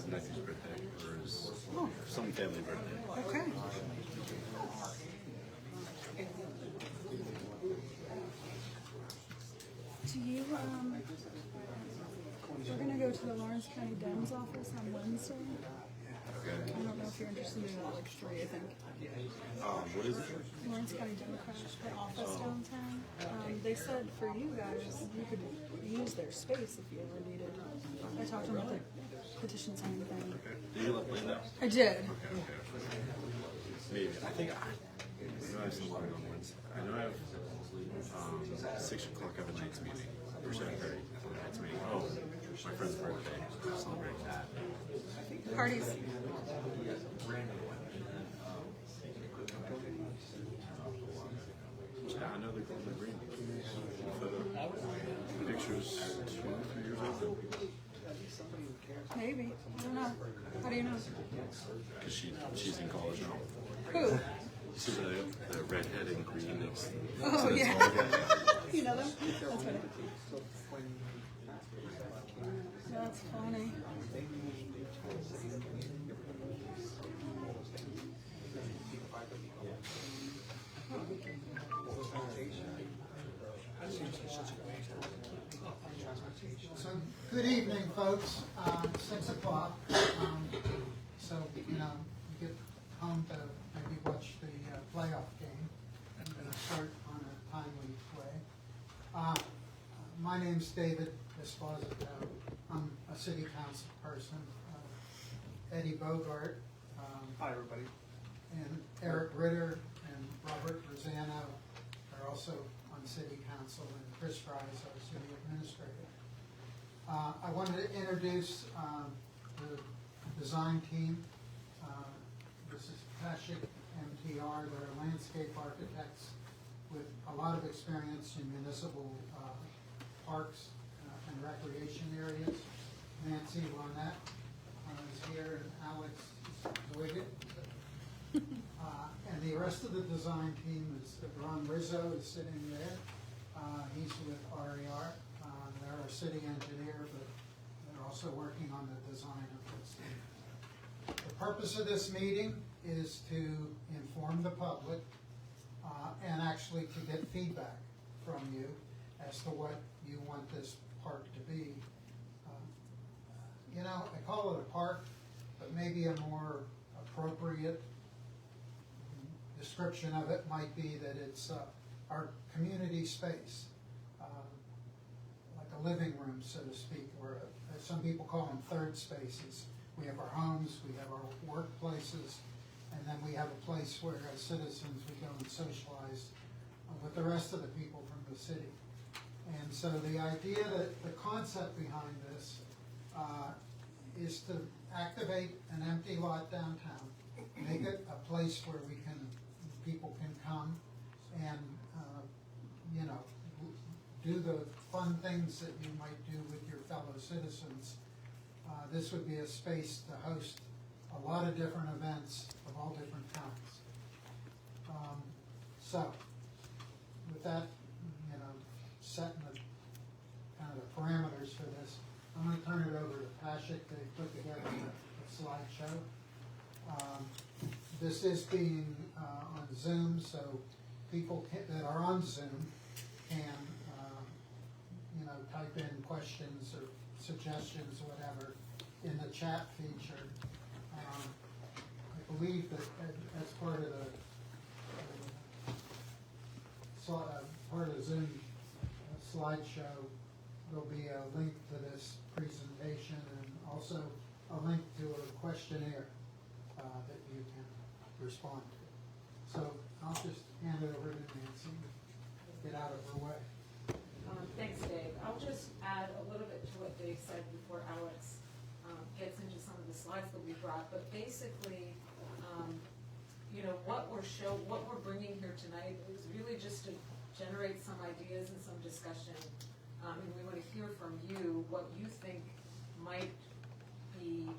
nephew's birthday, or his some family birthday. Okay. Do you, we're gonna go to the Lawrence County Dems office on Wednesday. Okay. I don't know if you're interested in that, like 3, I think. What is it? Lawrence County Democrats, their office downtown. They said for you guys, you could use their space if you ever needed. I talked to them about the petition signing thing. Okay. Did you let Lynn know? I did. Okay. Maybe. I think I know I have some work on Wednesday. I know I have 6 o'clock I have a night's meeting. Or 7:30 a night's meeting. Oh, my friend's birthday. I'm celebrating that. Parties. Yeah, I know they're going to green. The picture's 2 or 3 years old. Maybe. I don't know. How do you know? Because she's in college now. Who? You see the redhead and green next. Oh, yeah. You know them? That's funny. That's funny. So, good evening, folks. 6 o'clock. So, you get home to maybe watch the playoff game and start on a timely way. My name's David Esposito. I'm a city council person. Eddie Bogart. Hi, everybody. And Eric Ritter and Robert Rosano are also on city council, and Chris Fry is our city administrator. I wanted to introduce the design team. This is Pashek+MTR. They're landscape architects with a lot of experience in municipal parks and recreation areas. Nancy Lonette is here, and Alex Wiggett. And the rest of the design team is Ron Rizzo is sitting there. He's with RER. They're our city engineer, but they're also working on the design of this. The purpose of this meeting is to inform the public and actually to get feedback from you as to what you want this park to be. I call it a park, but maybe a more appropriate description of it might be that it's our community space, like a living room, so to speak, or some people call them third spaces. We have our homes, we have our workplaces, and then we have a place where as citizens we go and socialize with the rest of the people from the city. And so the idea that the concept behind this is to activate an empty lot downtown, make it a place where people can come and do the fun things that you might do with your fellow citizens. This would be a space to host a lot of different events of all different kinds. So, with that, setting the kind of the parameters for this, I'm going to turn it over to Pashek to put together a slideshow. This is being on Zoom, so people that are on Zoom can, type in questions or suggestions or whatever in the chat feature. I believe that as part of the Zoom slideshow, there'll be a link to this presentation and also a link to a questionnaire that you can respond to. So I'll just hand it over to Nancy, get out of her way. Thanks, Dave. I'll just add a little bit to what Dave said before Alex gets into some of the slides that we brought. But basically, what we're bringing here tonight is really just to generate some ideas and some discussion. And we want to hear from you what you think might be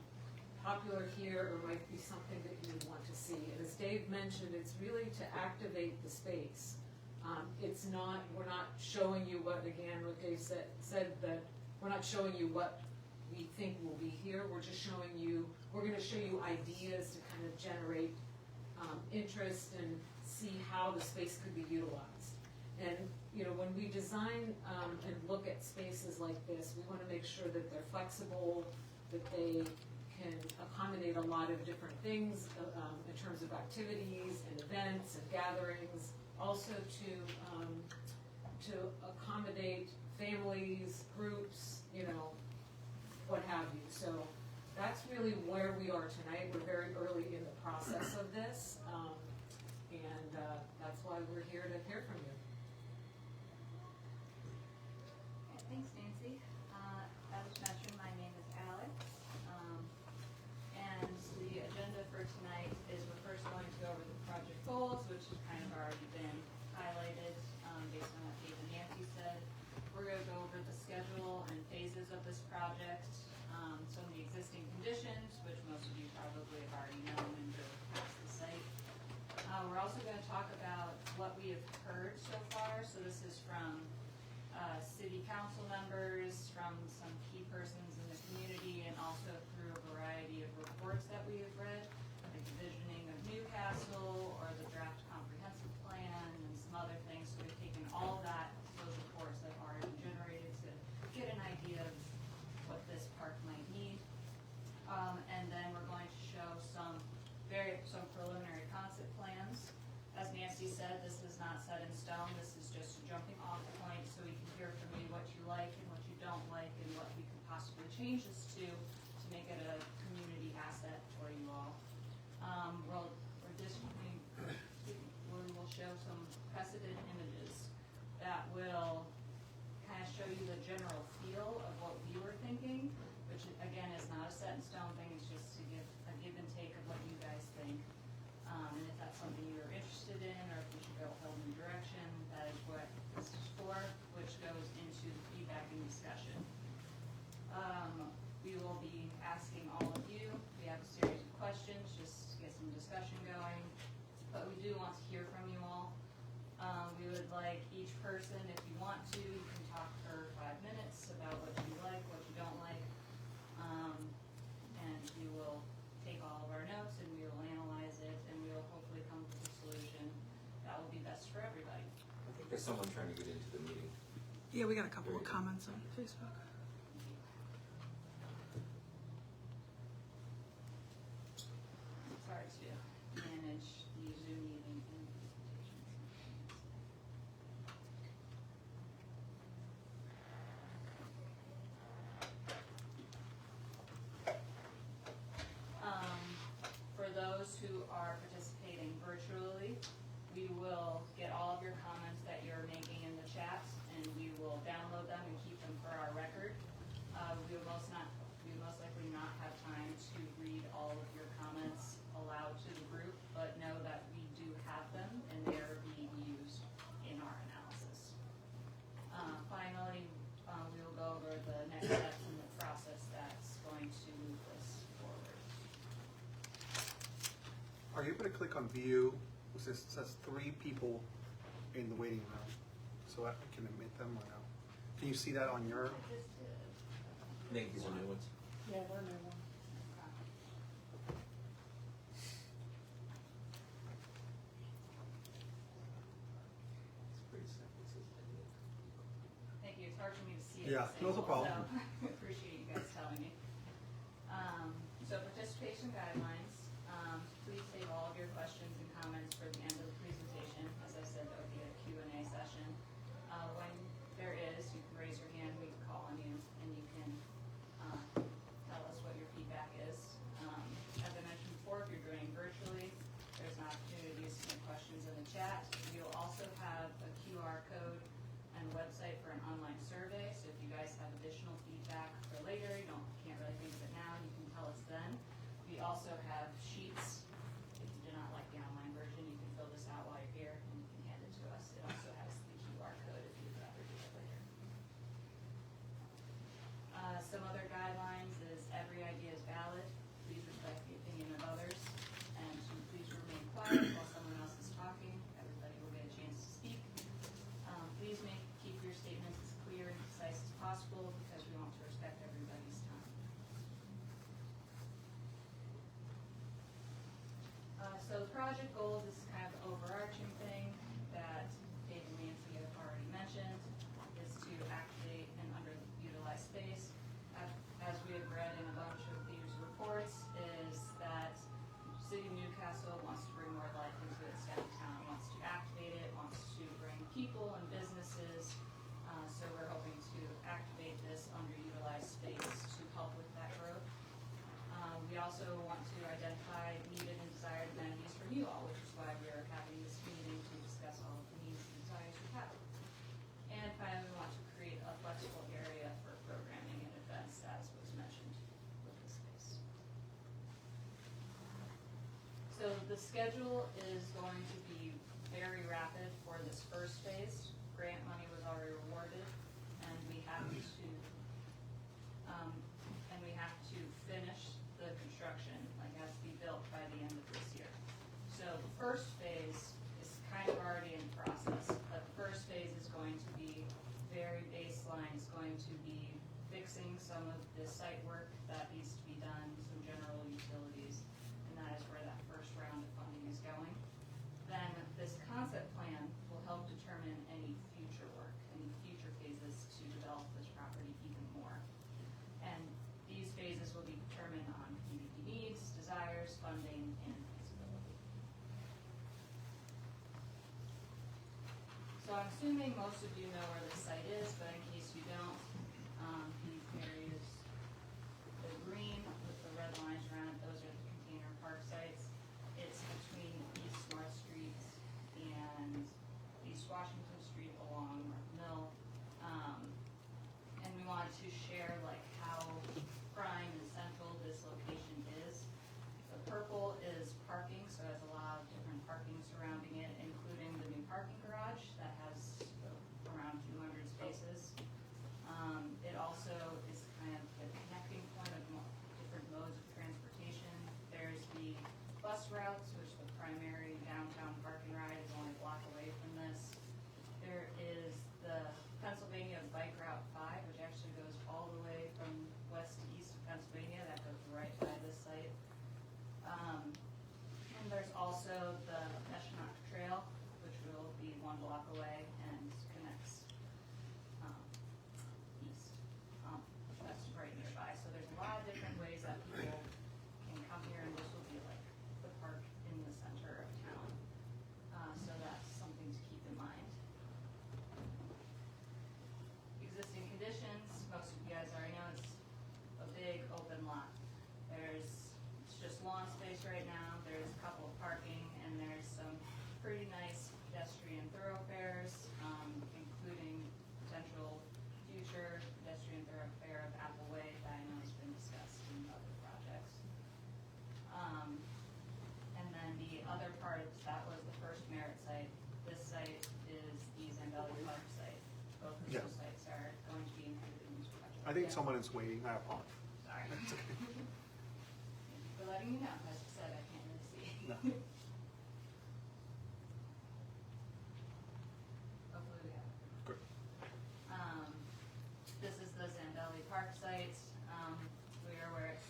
popular here or might be something that you want to see. And as Dave mentioned, it's really to activate the space. We're not showing you what Dave said that we're not showing you what we think will be here. We're just showing you, we're gonna show you ideas to kind of generate interest and see how the space could be utilized. And, you know, when we design and look at spaces like this, we wanna make sure that they're flexible, that they can accommodate a lot of different things in terms of activities and events and gatherings. Also to accommodate families, groups, you know, what have you. So that's really where we are tonight. We're very early in the process of this, and that's why we're here to hear from you. Thanks, Nancy. As was mentioned, my name is Alex. And the agenda for tonight is we're first going to go over the project goals, which has kind of already been highlighted based on what Dave and Nancy said. We're going to go over the schedule and phases of this project, some of the existing conditions, which most of you probably have already known and drove past the site. We're also going to talk about what we have heard so far. So this is from city council members, from some key persons in the community, and also through a variety of reports that we have read, like the visioning of Newcastle or the draft comprehensive plan and some other things. So we've taken all that, those reports that have already been generated to get an idea of what this park might need. And then we're going to show some preliminary concept plans. As Nancy said, this is not set in stone. This is just a jumping off point so we can hear from you what you like and what you don't like and what we can possibly change this to make it a community asset for you all. We will show some precedent images that will kind of show you the general feel of what we were thinking, which again is not a set in stone thing. It's just to give a give and take of what you guys think. And if that's something you're interested in, or if we should go a whole new direction, that is what this is for, which goes into the feedback and discussion. We will be asking all of you, we have a series of questions just to get some discussion going, but we do want to hear from you all. We would like each person, if you want to, you can talk for 5 minutes about what you like, what you don't like, and we will take all of our notes and we will analyze it and we will hopefully come to a solution that will be best for everybody. I think there's someone trying to get into the meeting. Yeah, we got a couple of comments on Facebook. Sorry to manage the Zoom meeting and for those who are participating virtually, we will get all of your comments that you're making in the chat, and we will download them and keep them for our record. We will most likely not have time to read all of your comments aloud to the group, but know that we do have them and they are being used in our analysis. Finally, we will go over the next steps in the process that's going to move this forward. Are you able to click on view? It says 3 people in the waiting room. So I can admit them or no? Can you see that on your? I think these are new ones. Yeah, we're new one. It's pretty simple. It says Thank you, it's hard for me to see it. Yeah, this no angle, problem. So appreciate you guys telling me. So participation guidelines, please save all of your questions and comments for the end of the presentation. As I said, there will be a Q&A session. When there is, you can raise your hand, we can call on you, and you can tell us what your feedback is. As I mentioned before, if you're doing virtually, there's an opportunity to submit questions in the chat. You'll also have a QR code and website for an online survey, so if you guys have additional feedback for later, you can't really think of it now, you can tell us then. We also have sheets. If you do not like the online version, you can fill this out while you're here and you can hand it to us. It also has the QR code if you'd rather do it later. Some other guidelines is every idea is valid. Please respect the opinion of others, and to please remain quiet while someone else is talking. Everybody will get a chance to speak. Please keep your statements as clear and concise as possible because we want to respect everybody's time. So the project goals is kind of the overarching thing that Dave and Nancy have already mentioned, is to activate an underutilized space. As we have read in a bunch of these reports, is that City of Newcastle wants to bring more life into its downtown, wants to activate it, wants to bring people and businesses. So we're hoping to activate this underutilized space to help with that growth. We also want to identify needed and desired amenities from you all, which is why we're having this meeting to discuss all of the needs and desires we have. And finally, we want to create a flexible area for programming and events, as was mentioned with the space. So the schedule is going to be very rapid for this first phase. Grant money was already awarded, and we have to finish the construction, like has to be built by the end of this year. So the first phase is kind of already in process, but the first phase is going to be very baseline. It's going to be fixing some of the site work that needs to be done, some general utilities, and that is where that first round of funding is going. Then this concept plan will help determine any future work, any future phases to develop this property even more. And these phases will be determined on community needs, desires, funding, and feasibility. So I'm assuming most of you know where this site is, but in case you don't, these areas, the green with the red lines around it, those are the container park sites. It's between East North Street and East Washington Street along North Mill. And we wanted to share like how prime and central this location is. The purple is parking, so it has a lot of different parking surrounding it, including the new parking garage that has around 200 spaces. It also is kind of the connecting point of different modes of transportation. There's the bus routes, which the primary downtown parking ride is only a block away from this. There is the Pennsylvania Bike Route 5, which actually goes all the way from west to east of Pennsylvania. That goes right by this site. And there's also the Pashek Trail, which will be 1 block away and connects east. That's right nearby. So there's a lot of different ways that people can come here, and this will be like the park in the center of town. So that's something to keep in mind. Existing conditions, most of you guys already know, it's a big open lot. It's just lawn space right now. There's a couple of parking, and there's some pretty nice pedestrian thoroughfares, including potential future pedestrian thoroughfare of Apple Way that I know has been discussed in other projects. And then the other part of that was the FirstMerit site. This site is the Zambelli Park site. Both of Yeah. those sites are going to be included in this project. I think someone is waiting. I apologize. Sorry. It's okay. Thank you for letting me know. As I said, I can't really see. No. Hopefully we have it. Good. This is the Zambelli Park site. We are where it's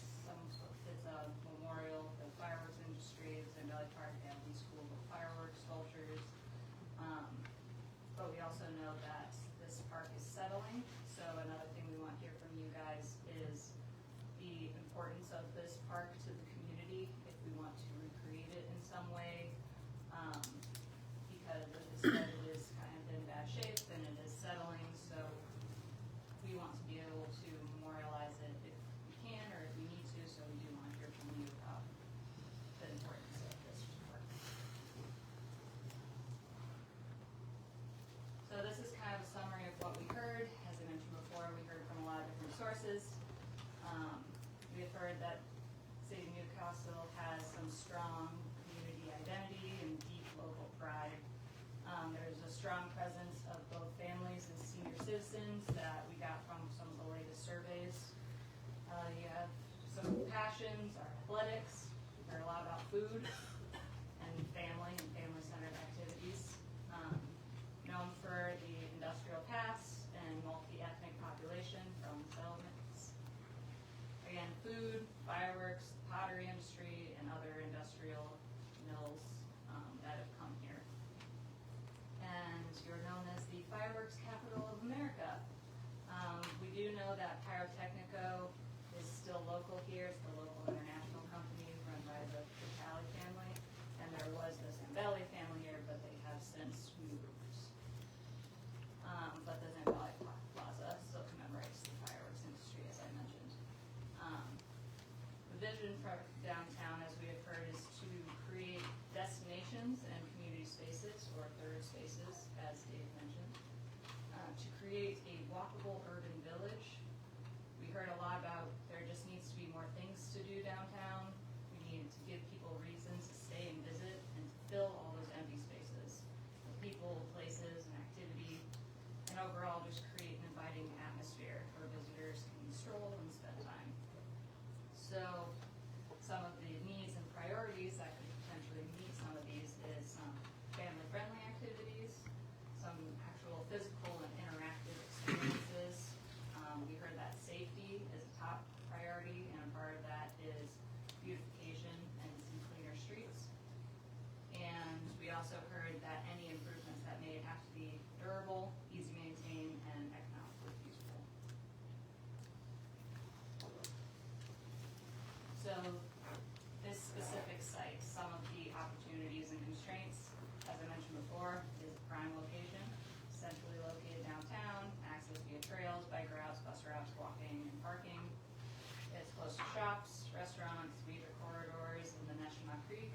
a memorial for the fireworks industry. The Zambelli Park and these cool fireworks sculptures. But we also know that this park is settling. So another thing we want to hear from you guys is the importance of this park to the community if we want to recreate it in some way. Because as I said, it is kind of in bad shape and it is settling, so we want to be able to memorialize it if we can or if we need to, so we do want to hear from you about the importance of this park. So this is kind of a summary of what we heard. As I mentioned before, we heard from a lot of different sources. We have heard that City of Newcastle has some strong community identity and deep local pride. There's a strong presence of both families and senior citizens that we got from some of the latest surveys. You have some passions, our athletics, we heard a lot about food and family-centered activities. Known for the industrial past and multi-ethnic population from settlements. Again, food, fireworks, pottery industry, and other industrial mills you're known as the fireworks capital of America. We do know that Pyrotechnico is still local here. It's the local international company run by the Vitale family. And there was the Zambelli family here, but they have since moved. But the Zambelli Plaza still commemorates the fireworks industry, as I mentioned. The vision for downtown, as we have heard, is to create destinations and community spaces, or third spaces, as Dave mentioned, to create a walkable urban village. We heard a lot about there just needs to be more things to do downtown. We need to give people reasons to stay and visit and to fill all those empty spaces with people, places, and activity, and overall just create an inviting atmosphere where visitors can stroll and spend time. So some of the needs and priorities that could potentially meet some of these is some family-friendly activities, some actual physical and interactive experiences. We heard that safety is a top priority, and a part of that is beautification and some cleaner streets. And we also heard that any improvements that made have to be durable, easy to maintain, and economically feasible. So this specific site, some of the opportunities and constraints, as I mentioned before, is a prime location, centrally located downtown, access via trails, bike routes, bus routes, walking, and parking. It's close to shops, restaurants, major corridors in the Neshamah Creek.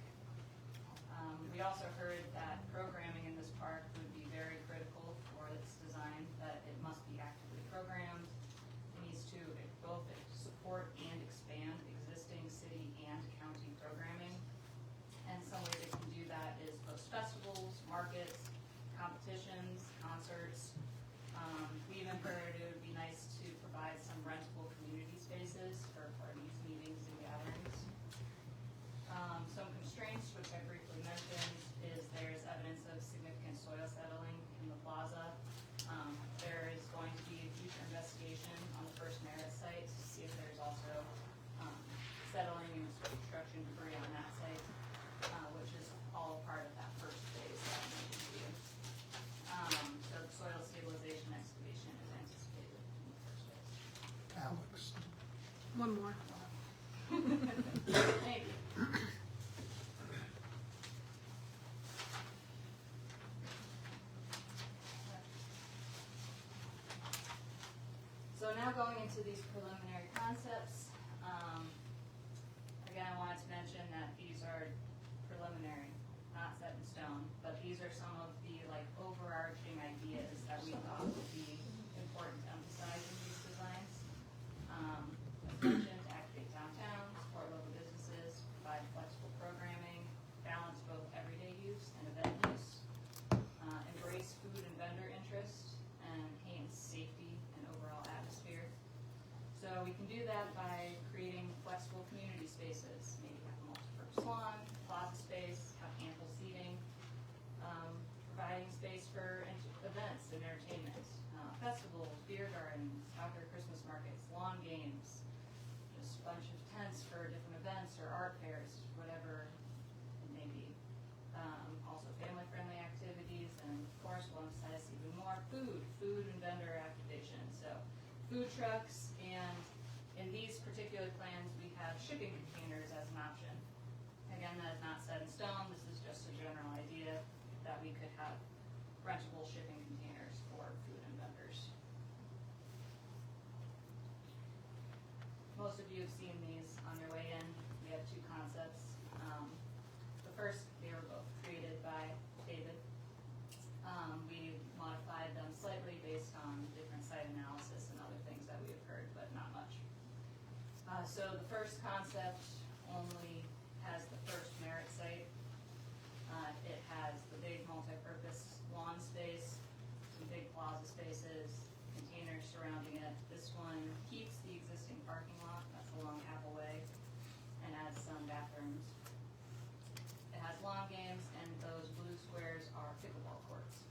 We also heard that programming in this park would be very critical for its design, that it must be actively programmed. It needs to both support and expand existing city and county programming. And some way they can do that is host festivals, markets, competitions, concerts. We even heard it would be nice to provide some rentable community spaces for parties, meetings, and gatherings. Some constraints, which I briefly mentioned, is there's evidence of significant soil settling in the plaza. There is going to be a future investigation on the FirstMerit site to see if there's also settling and construction debris on that site, which is all part of that first phase that I mentioned to you. So the soil stabilization excavation is anticipated in the first phase. Alex. One more. Thank you. So now going into these preliminary concepts, again, I wanted to mention that these are preliminary, not set in stone, but these are some of the overarching ideas that we thought would be important to emphasize in these designs. As mentioned, activate downtown, support local businesses, provide flexible programming, balance both everyday use and event use, embrace food and vendor interest, and enhance safety and overall atmosphere. So we can do that by creating flexible community spaces, maybe have a multi-purpose lawn, plaza space, have ample seating, providing space for events and entertainment, festivals, beer gardens, outdoor Christmas markets, lawn games, just a bunch of tents for different events or art fairs, whatever it may be. Also family-friendly activities, and of course we'll emphasize even more food and vendor activation. So food trucks, and in these particular plans we have shipping containers as an option. Again, that is not set in stone, this is just a general idea that we could have rentable shipping containers for food and vendors. Most of you have seen these on your way in. We have two concepts. The first, they were both created by David. We modified them slightly based on different site analysis and other things that we have heard, but not much. So the first concept only has the FirstMerit site. It has the big multi-purpose lawn space, some big plaza spaces, containers surrounding it. This one keeps the existing parking lot, that's along Apple Way, and adds some bathrooms. It has lawn games, and those blue squares are pickleball courts.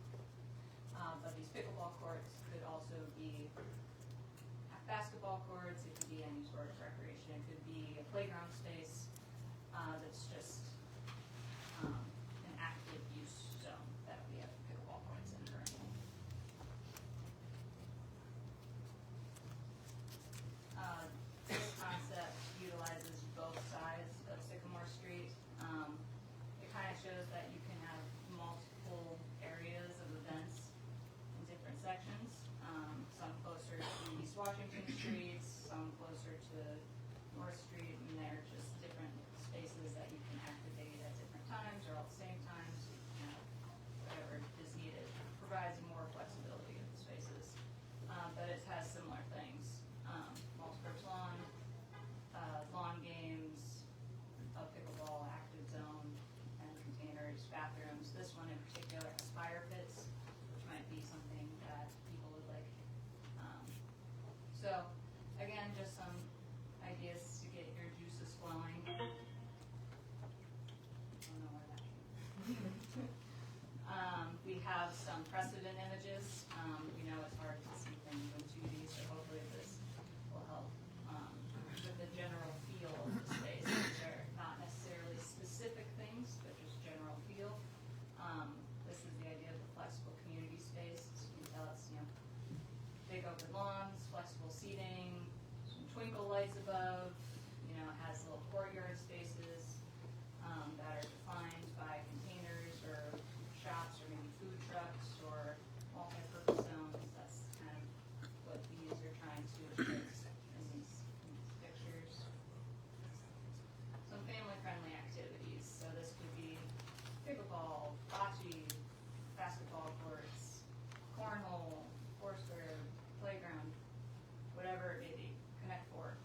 But these pickleball courts could also be basketball courts, it could be any sort of recreation, it could be a playground space that's just an active use zone that we have pickleball courts in currently. lights above, you know, it has little courtyard spaces, that are defined by containers or shops or maybe food trucks or multi-purpose zones. That's kind of what these are trying to depict in these pictures. Some family-friendly activities, so this could be pickleball, bocce, basketball courts, cornhole, foursquare, playground, whatever it may be, Connect Four.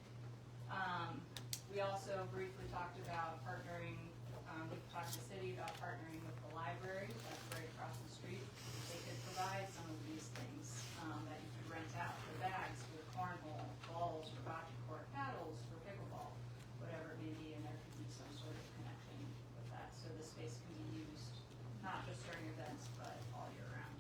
We also briefly talked about partnering, we talked to the city about partnering with the library, that's right across the street. They could provide some of these things, that you could rent out, the bags for cornhole, balls for bocce court, paddles for pickleball, whatever it may be, and there could be some sort of connection with that, so the space can be used not just during events, but all year round.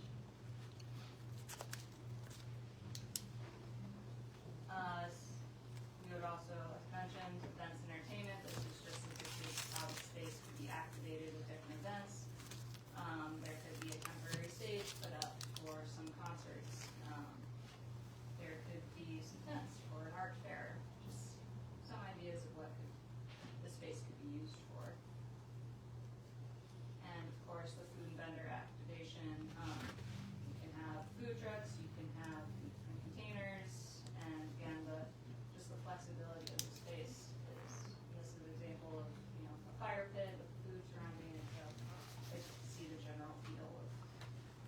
We would also, as mentioned, events and entertainment. This is just a picture of how the space could be activated with different events. There could be a temporary stage put up for some concerts. There could be some tents for an art fair. Just some ideas of what the space could be used for. And of course, the food and vendor activation. You can have food trucks. You can have different containers, and again, just the flexibility of the space is, this is an example of, you know, a fire pit with food surrounding it, so I can see the general feel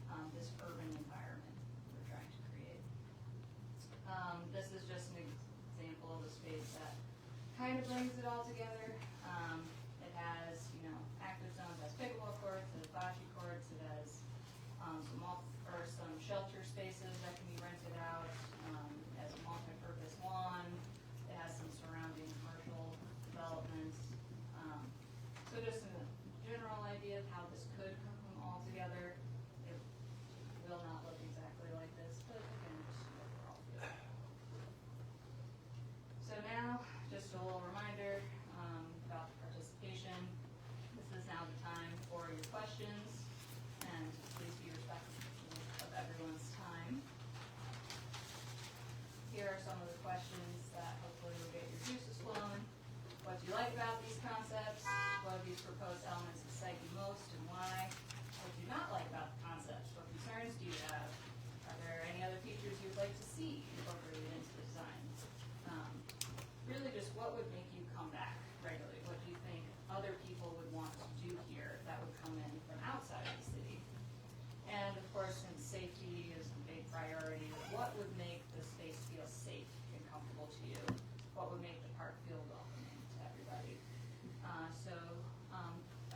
of this urban environment we're trying to create. This is just an example of a space that kind of brings it all together. It has, you know, active zones, it has pickleball courts, it has bocce courts, it has some shelter spaces that can be rented out. It has a multi-purpose lawn. It has some surrounding commercial developments. So just a general idea of how this could come all together. It will not look exactly like this, but again, just an overall feel. So now, just a little reminder about the participation. This is now the time for your questions, and please be respectful of everyone's time. Here are some of the questions that hopefully will get your juices flowing. What do you like about these concepts? What of these proposed elements excite you most and why? What do you not like about the concepts? What concerns do you have? Are there any other features you'd like to see incorporated into the design? Really just what would make you come back regularly? What do you think other people would want to do here that would come in from outside of the city? And of course, since safety is a big priority, what would make the space feel safe and comfortable to you? What would make the park feel welcoming to everybody?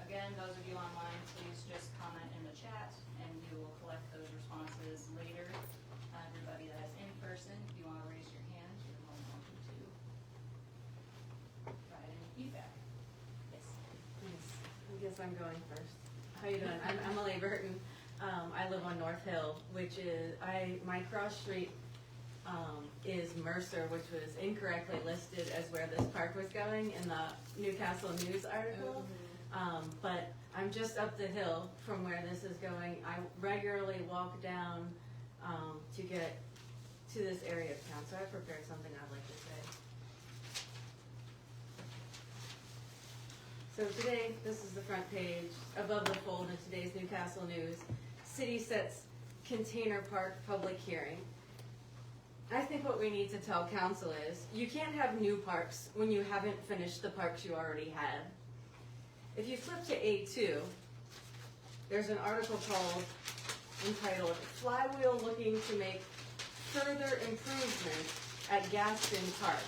Again, those of you online, please just comment in the chat, and we will collect those responses later. Everybody that is in person, if you want to raise your hand, you're more than welcome to provide any feedback. Yes. Thanks. I guess I'm going first. How you doing? I'm Emily Burton. I live on North Hill, which is, my cross street is Mercer, which was incorrectly listed as where this park was going in the Newcastle News article. But I'm just up the hill from where this is going. I regularly walk down to get to this area of town, so I prepared something I'd like to say. So today, this is the front page. Above the fold in today's Newcastle News, City sets container park public hearing. I think what we need to tell council is, you can't have new parks when you haven't finished the parks you already had. If you flip to A2, there's an article entitled, Flywheel Looking to Make Further Improvements at Gaston Park.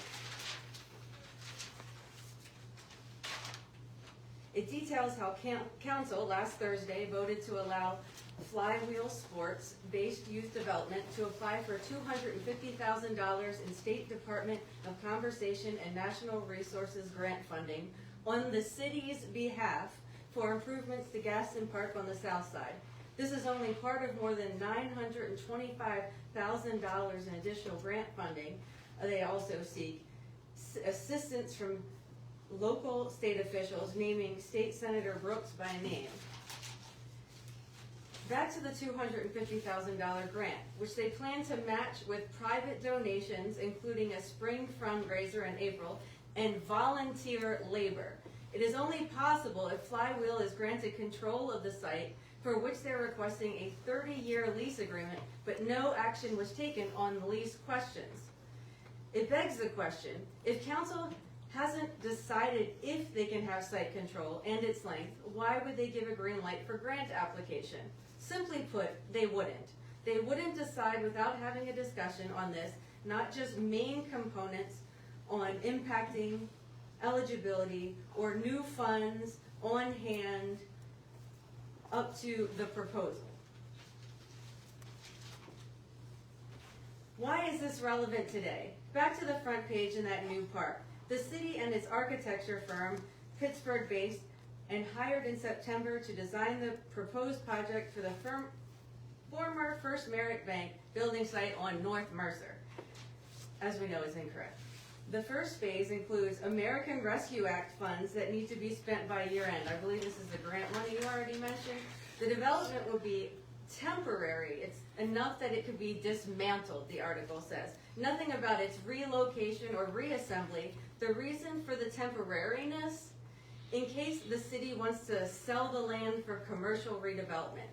It details how council last Thursday voted to allow Flywheel Sports-based youth development to apply for $250,000 in State Department of Conservation and National Resources grant funding on the city's behalf for improvements to Gaston Park on the south side. This is only part of more than $925,000 in additional grant funding. They also seek assistance from local state officials, naming State Senator Brooks by name. Back to the $250,000 grant, which they plan to match with private donations, including a spring fundraiser in April, and volunteer labor. It is only possible if Flywheel is granted control of the site, for which they're requesting a 30-year lease agreement, but no action was taken on the lease questions. It begs the question, if council hasn't decided if they can have site control and its length, why would they give a green light for grant application? Simply put, they wouldn't. They wouldn't decide without having a discussion on this, not just main components on impacting eligibility or new funds on hand up to the proposal. Why is this relevant today? Back to the front page in that new park. The city and its architecture firm, Pittsburgh based, and hired in September to design the proposed project for the former FirstMerit Bank Building site on North Mercer. As we know, is incorrect. The first phase includes American Rescue Act funds that need to be spent by year end. I believe this is the grant money you already mentioned. The development will be temporary. It's enough that it could be dismantled, the article says. Nothing about its relocation or reassembly. The reason for the temporariness, in case the city wants to sell the land for commercial redevelopment.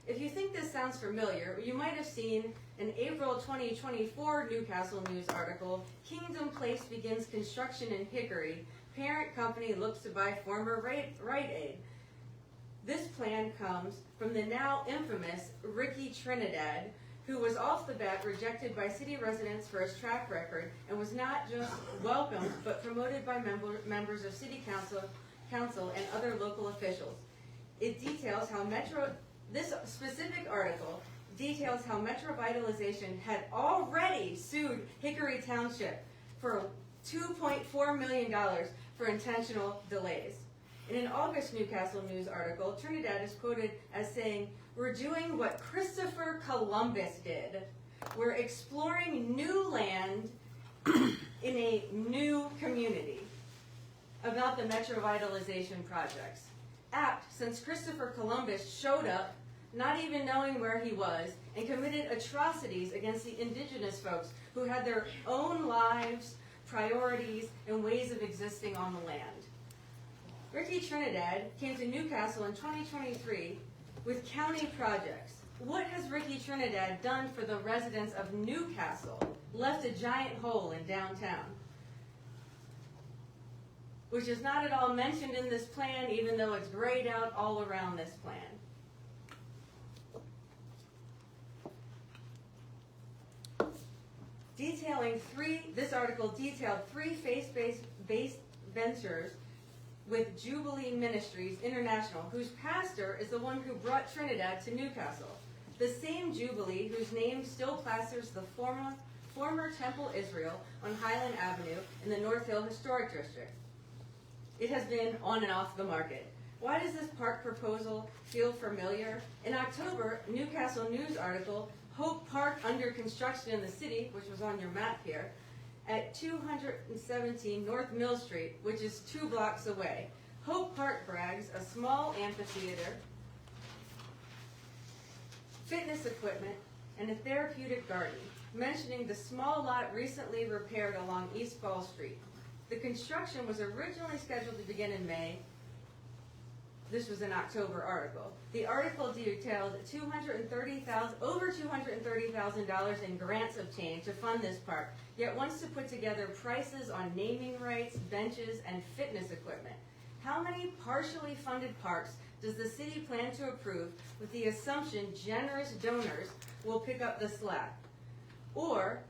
If you think this sounds familiar, you might have seen an April 2024 Newcastle News article, Kingdom Place begins construction in Hickory. Parent company looks to buy former Rite Aid. This plan comes from the now infamous Ricky Trinidad, who was off the bat rejected by city residents for his track record and was not just welcomed but promoted by members of city council and other local officials. It details how this specific article details how Metro Vitalization had already sued Hickory Township for $2.4 million for intentional delays. In an August Newcastle News article, Trinidad is quoted as saying, "We're doing what Christopher Columbus did. We're exploring new land in a new community," about the Metro Vitalization projects. Apt, since Christopher Columbus showed up, not even knowing where he was, and committed atrocities against the indigenous folks who had their own lives, priorities, and ways of existing on the land. Ricky Trinidad came to Newcastle in 2023 with county projects. What has Ricky Trinidad done for the residents of Newcastle? Left a giant hole in downtown, which is not at all mentioned in this plan, even though it's grayed out all around this plan. This article detailed three faith-based ventures with Jubilee Ministries International, whose pastor is the one who brought Trinidad to Newcastle. The same Jubilee whose name still plasters the former Temple Israel on Highland Avenue in the North Hill Historic District. It has been on and off the market. Why does this park proposal feel familiar? In October, Newcastle News article, Hope Park under construction in the city, which was on your map here, at 217 North Mill Street, which is 2 blocks away. Hope Park brags a small amphitheater, fitness equipment, and a therapeutic garden, mentioning the small lot recently repaired along East Fall Street. The construction was originally scheduled to begin in May. This was an October article. The article detailed over $230,000 in grants obtained to fund this park, yet wants to put together prices on naming rights, benches, and fitness equipment. How many partially funded parks does the city plan to approve with the assumption generous donors will pick up the slack? Or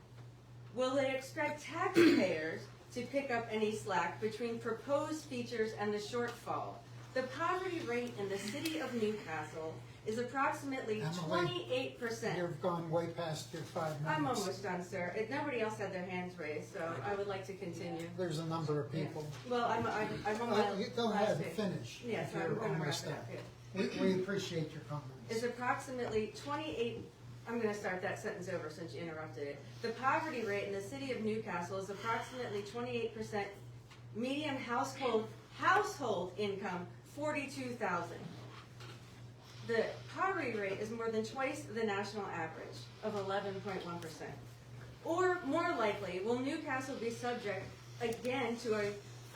will they expect taxpayers to pick up any slack between proposed features and the shortfall? The poverty rate in the city of Newcastle is approximately 28%. You've gone way past your 5 minutes. I'm almost done, sir. Nobody else had their hands raised, so I would like to continue. There's a number of people. Well, I'm on my Go last ahead, page. finish. Yes, if I'm you're going to wrap almost it up done. here. We appreciate your comments. Is approximately 28, I'm going to start that sentence over since you interrupted it. The poverty rate in the city of Newcastle is approximately 28%. Median household income, $42,000. the poverty rate is more than twice the national average of 11.1%. Or more likely, will Newcastle be subject again to a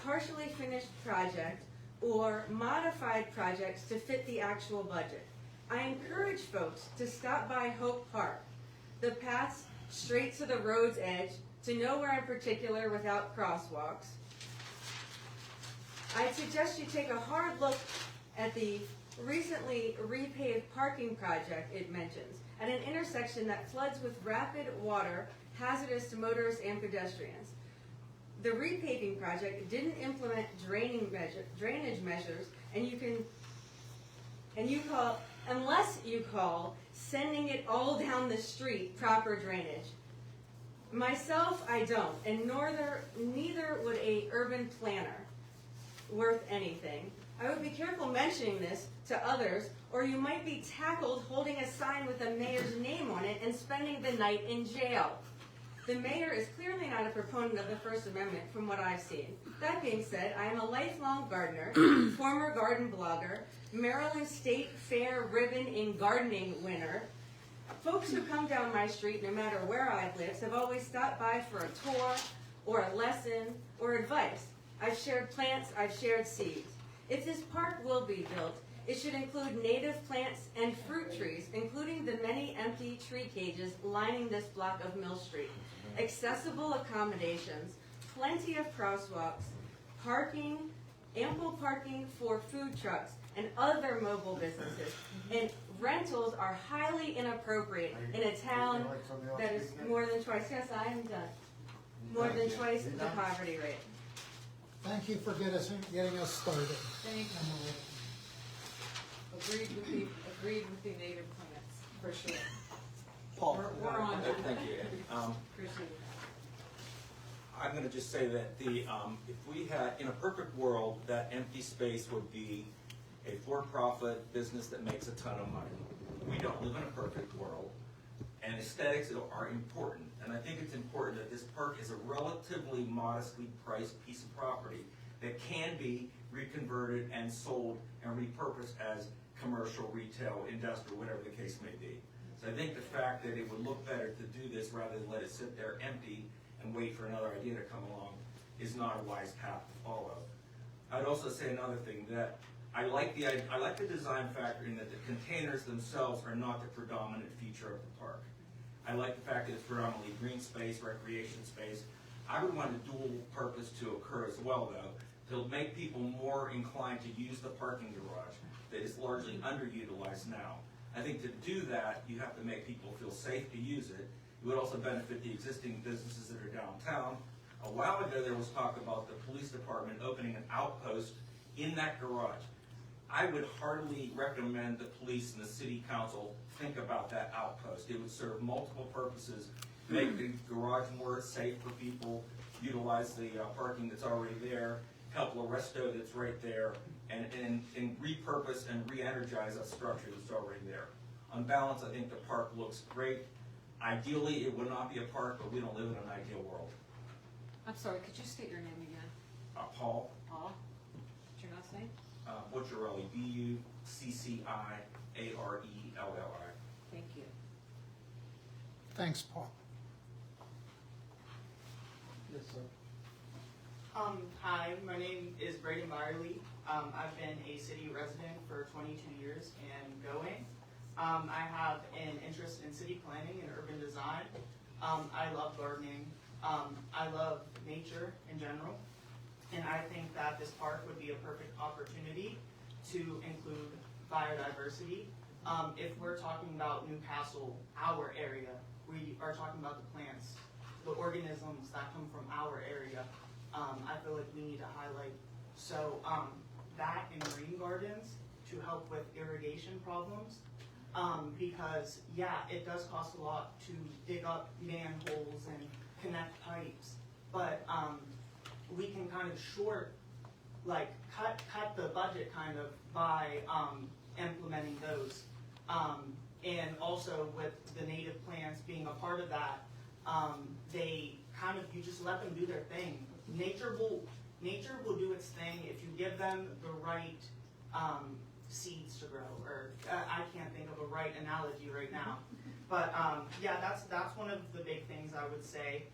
partially finished project or modified projects to fit the actual budget? I encourage folks to stop by Hope Park, the paths straight to the road's edge, to nowhere in particular without crosswalks. I'd suggest you take a hard look at the recently repaved parking project it mentions, at an intersection that floods with rapid water, hazardous to motorists and pedestrians. The repaving project didn't implement drainage measures, unless you call sending it all down the street proper drainage. Myself, I don't, and neither would a urban planner worth anything. I would be careful mentioning this to others, or you might be tackled holding a sign with the mayor's name on it and spending the night in jail. The mayor is clearly not a proponent of the First Amendment from what I've seen. That being said, I am a lifelong gardener, former garden blogger, Maryland State Fair ribbon in gardening winner. Folks who come down my street, no matter where I've lived, have always stopped by for a tour or a lesson or advice. I've shared plants, I've shared seeds. If this park will be built, it should include native plants and fruit trees, including the many empty tree cages lining this block of Mill Street. Accessible accommodations, plenty of crosswalks, parking, ample parking for food trucks and other mobile businesses. And rentals are highly inappropriate in a town that is more than twice, yes, I am done, more than twice the poverty rate. Thank you for getting us started. Thank you. Agreed with the native plants, for sure. Paul. We're on to Thank you, Andy. Appreciate it. I'm gonna just say that if we had, in a perfect world, that empty space would be a for-profit business that makes a ton of money. We don't live in a perfect world, and aesthetics are important. And I think it's important that this park is a relatively modestly priced piece of property that can be reconverted and sold and repurposed as commercial, retail, industrial, whatever the case may be. So I think the fact that it would look better to do this rather than let it sit there empty and wait for another idea to come along is not a wise path to follow. I'd also say another thing, that I like the design factor in that the containers themselves are not the predominant feature of the park. I like the fact that it's predominantly green space, recreation space. I would want a dual purpose to occur as well, though, to make people more inclined to use the parking garage that is largely underutilized now. I think to do that, you have to make people feel safe to use it. It would also benefit the existing businesses that are downtown. A while ago, there was talk about the police department opening an outpost in that garage. I would heartily recommend the police and the city council think about that outpost. It would serve multiple purposes, make the garage more safe for people, utilize the parking that's already there, help Loresto that's right there, and repurpose and re-energize a structure that's already there. On balance, I think the park looks great. Ideally, it would not be a park, but we don't live in an ideal world. I'm sorry, could you state your name again? Paul Paul? What's your last name? Bucciarelli, Bucciarelli. Thank you. Thanks, Paul. Yes, sir. Hi, my name is Braden Byerly. I've been a city resident for 22 years and going. I have an interest in city planning and urban design. I love gardening. I love nature in general. And I think that this park would be a perfect opportunity to include biodiversity. If we're talking about Newcastle, our area, we are talking about the plants, the organisms that come from our area. I feel like we need to highlight. So that and marine gardens to help with irrigation problems. Because yeah, it does cost a lot to dig up manholes and connect pipes, but we can kind of cut the budget kind of by implementing those. And also with the native plants being a part of that, they kind of, you just let them do their thing. Nature will do its thing if you give them the right seeds to grow, or I can't think of a right analogy right now. But yeah, that's one of the big things I would say.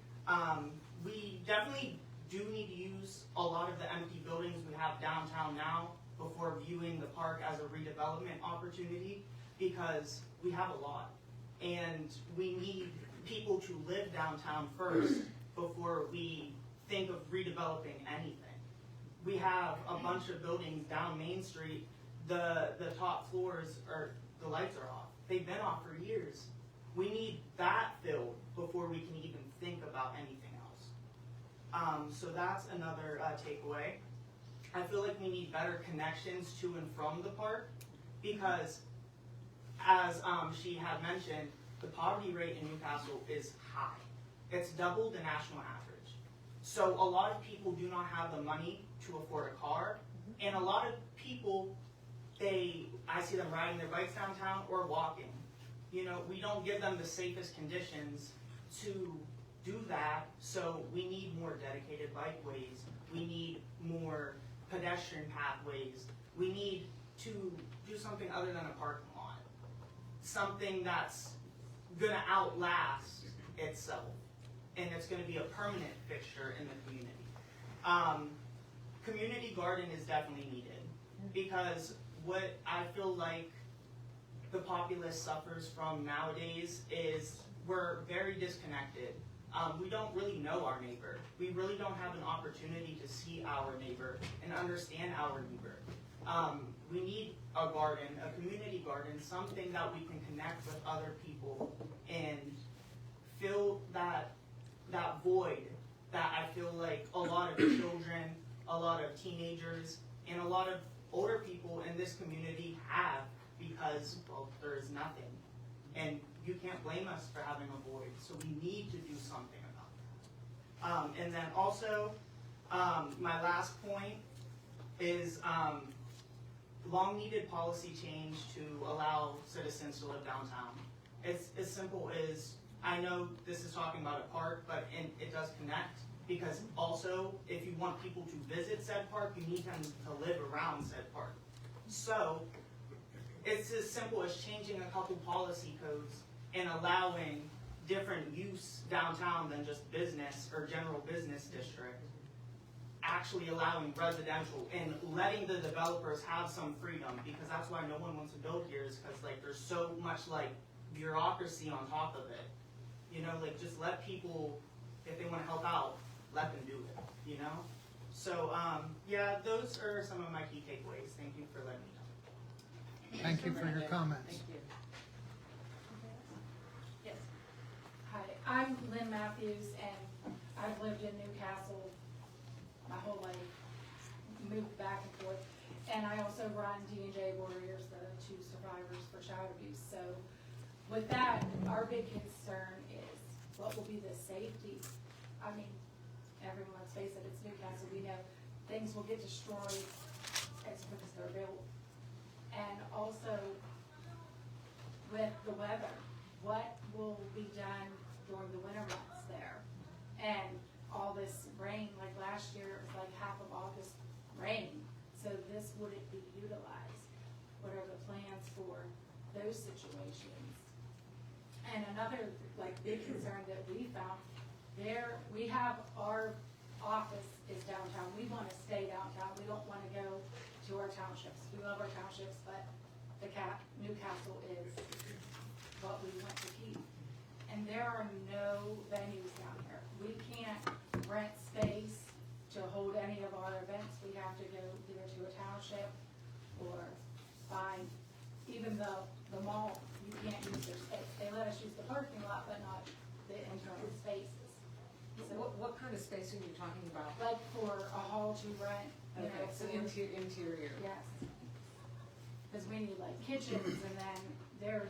We definitely do need to use a lot of the empty buildings we have downtown now before viewing the park as a redevelopment opportunity, because we have a lot. And we need people to live downtown first before we think of redeveloping anything. We have a bunch of buildings down Main Street, the top floors are, the lights are off. They've been off for years. We need that filled before we can even think about anything else. So that's another takeaway. I feel like we need better connections to and from the park, because as she had mentioned, the poverty rate in Newcastle is high. It's double the national average. So a lot of people do not have the money to afford a car, and a lot of people, I see them riding their bikes downtown or walking. You know, we don't give them the safest conditions to do that, so we need more dedicated bikeways. We need more pedestrian pathways. We need to do something other than a parking lot. Something that's gonna outlast itself, and it's gonna be a permanent fixture in the community. Community garden is definitely needed, because what I feel like the populace suffers from nowadays is we're very disconnected. We don't really know our neighbor. We really don't have an opportunity to see our neighbor and understand our neighbor. We need a garden, a community garden, something that we can connect with other people and fill that void that I feel like a lot of children, a lot of teenagers, and a lot of older people in this community have, because, well, there is nothing. And you can't blame us for having a void, so we need to do something about that. And then also, my last point is long-needed policy change to allow citizens to live downtown. It's as simple as, I know this is talking about a park, but it does connect, because also, if you want people to visit said park, you need them to live around said park. So, it's as simple as changing a couple policy codes and allowing different use downtown than just business or general business district. Actually allowing residential and letting the developers have some freedom, because that's why no one wants to build here, is because like there's so much like bureaucracy on top of it. You know, like just let people, if they want to help out, let them do it, you know? So yeah, those are some of my key takeaways. Thank you for letting me know. Thank you for your comments. Thank you. Yes. Hi, I'm Lynn Matthews, and I've lived in Newcastle my whole life, moved back and forth, and I also run D&J Warriors, the two survivors for child abuse. So with that, our big concern is what will be the safety. I mean, everyone, let's face it, it's Newcastle. We know things will get destroyed as quick as they're built. And also with the weather, what will be done during the winter months there? And all this rain, like last year, it was like half of August rain. So this wouldn't be utilized. What are the plans for those situations? And another like big concern that we found, there we have our office is downtown. We want to stay downtown. We don't want to go to our townships. We love our townships, but Newcastle is what we want to keep. And there are no venues down here. We can't rent space to hold any of our events. We have to go either to a township or find, even the mall, you can't use their space. They let us use the parking lot, but not the internal spaces. So what kind of space are you talking about? Like for a hall to rent, you Okay, know. so for- interior. Yes. Because we need like kitchens, and then they're,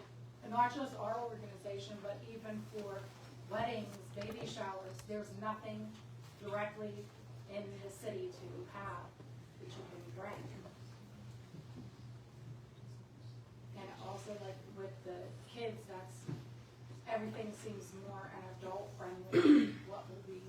not just our organization, but even for weddings, baby showers, there's nothing directly in the city to have that you can rent. And also like with the kids, everything seems more an adult friendly, what will be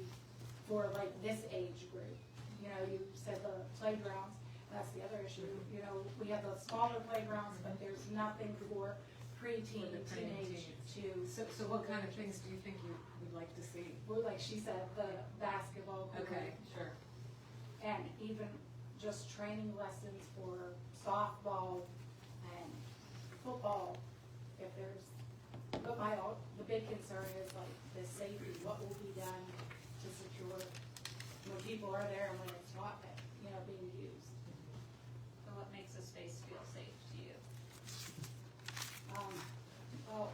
for like this age group. You know, you said the playgrounds, that's the other issue. You know, we have the smaller playgrounds, but there's nothing for preteen, For the teenage to. So what kind of things do you think you would like to see? Well, like she said, the basketball court. Okay, sure. And even just training lessons for softball and football, if there's, but the big concern is like the safety, what will be done to secure when people are there and when it's not, you know, being used. So what makes a space feel safe to you? Well,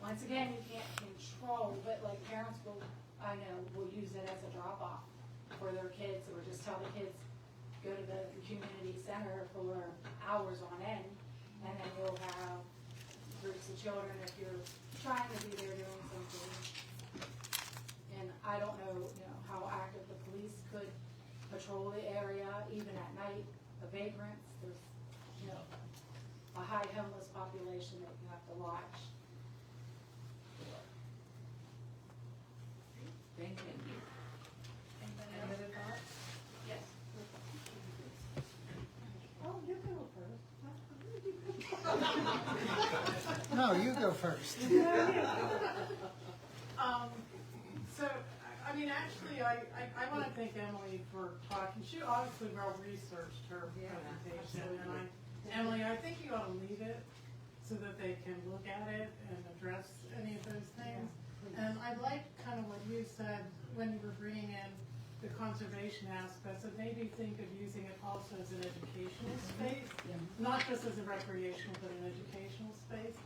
once again, you can't control, but like parents will, I know, will use it as a drop-off for their kids, or just tell the kids, go to the community center for hours on end, and then you'll have groups of children if you're trying to be there doing something. And I don't know, you know, how active the police could patrol the area, even at night, the vagrants, there's, you know, a high homeless population that you have to watch. Thank you. Any other thoughts? Yes. Oh, you go first. No, you go first. So, I mean, actually, I want to thank Emily for talking. She obviously well-researched her presentation. And Emily, I think you ought to leave it so that they can look at it and address any of those things. And I like kind of what you said when you were bringing in the conservation aspects, that maybe think of using it also as an educational space, not just as a recreational, but an educational space.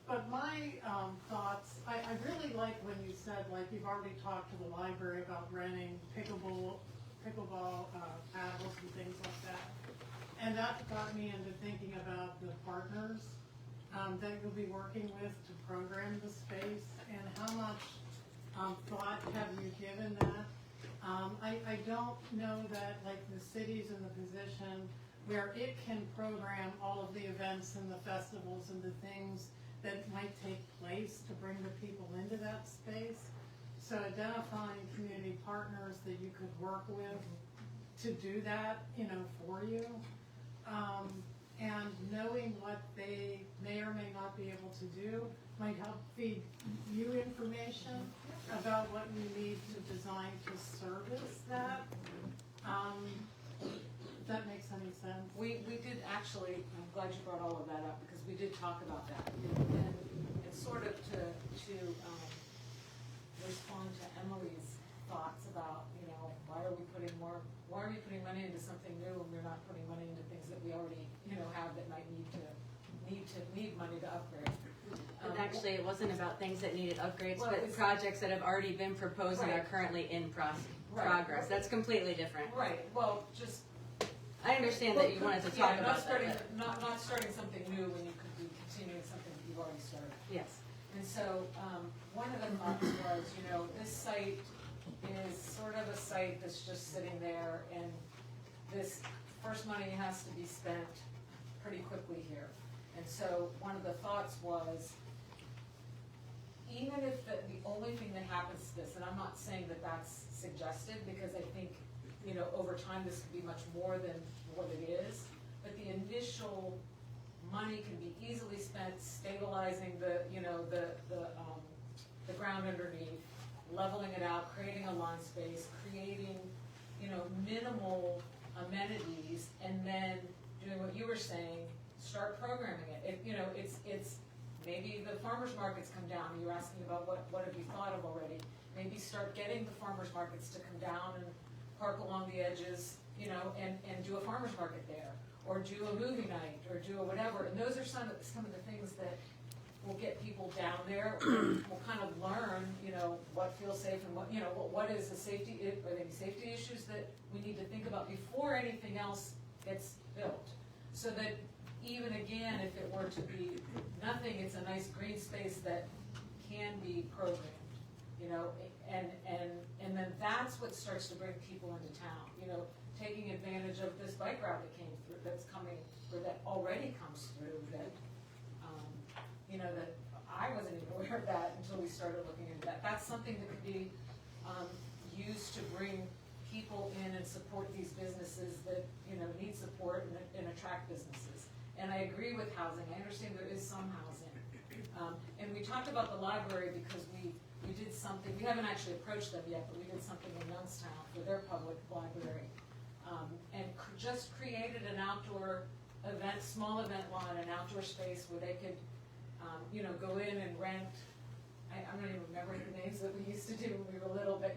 But my thoughts, I really like when you said, like, you've already talked to the library about renting pickleball paddles and things like that. And that got me into thinking about the partners that you'll be working with to program the space, and how much thought have you given that? I don't know that, like, the city's in the position where it can program all of the events and the festivals and the things that might take place to bring the people into that space. So identifying community partners that you could work with to do that, you know, for you. And knowing what they may or may not be able to do might help feed you information about what you need to design to service that. If that makes any sense. We did actually, I'm glad you brought all of that up, because we did talk about that. And sort of to respond to Emily's thoughts about, you know, why are we putting money into something new and we're not putting money into things that we already, you know, have that might need money to upgrade. And actually, it wasn't about things that needed upgrades, Well, but it's- projects that have already been proposed and are Right. currently in progress. Right. That's completely different. Right, well, just. I understand that you wanted to talk Yeah, about that. not starting something new when you could be continuing something that you've already started. Yes. And so, one of the thoughts was, you know, this site is sort of a site that's just sitting there, and this first money has to be spent pretty quickly here. And so, one of the thoughts was, even if the only thing that happens to this, and I'm not saying that that's suggested, because I think, you know, over time this could be much more than what it is, but the initial money can be easily spent stabilizing the, you know, the ground underneath, leveling it out, creating a lawn space, creating, you know, minimal amenities, and then doing what you were saying, start programming it. You know, it's maybe the farmers markets come down. You're asking about what have you thought of already? Maybe start getting the farmers markets to come down and park along the edges, you know, and do a farmers market there, or do a movie night, or do a whatever. And those are some of the things that will get people down there. We'll kind of learn, you know, what feels safe and what, you know, what is the safety, are there any safety issues that we need to think about before anything else gets built? So that even again, if it were to be nothing, it's a nice green space that can be programmed, you know, and then that's what starts to bring people into town, you know, taking advantage of this bike route that came through, that's coming, or that already comes through, that, you know, that I wasn't even aware of that until we started looking into that. That's something that could be used to bring people in and support these businesses that, need support and attract businesses. And I agree with housing. I understand there is some housing. And we talked about the library because we did something, we haven't actually approached them yet, but we did something in Youngstown for their public library. And just created an outdoor event, small event lawn, an outdoor space where they could, go in and rent. I don't even remember the names that we used to do when we were little, but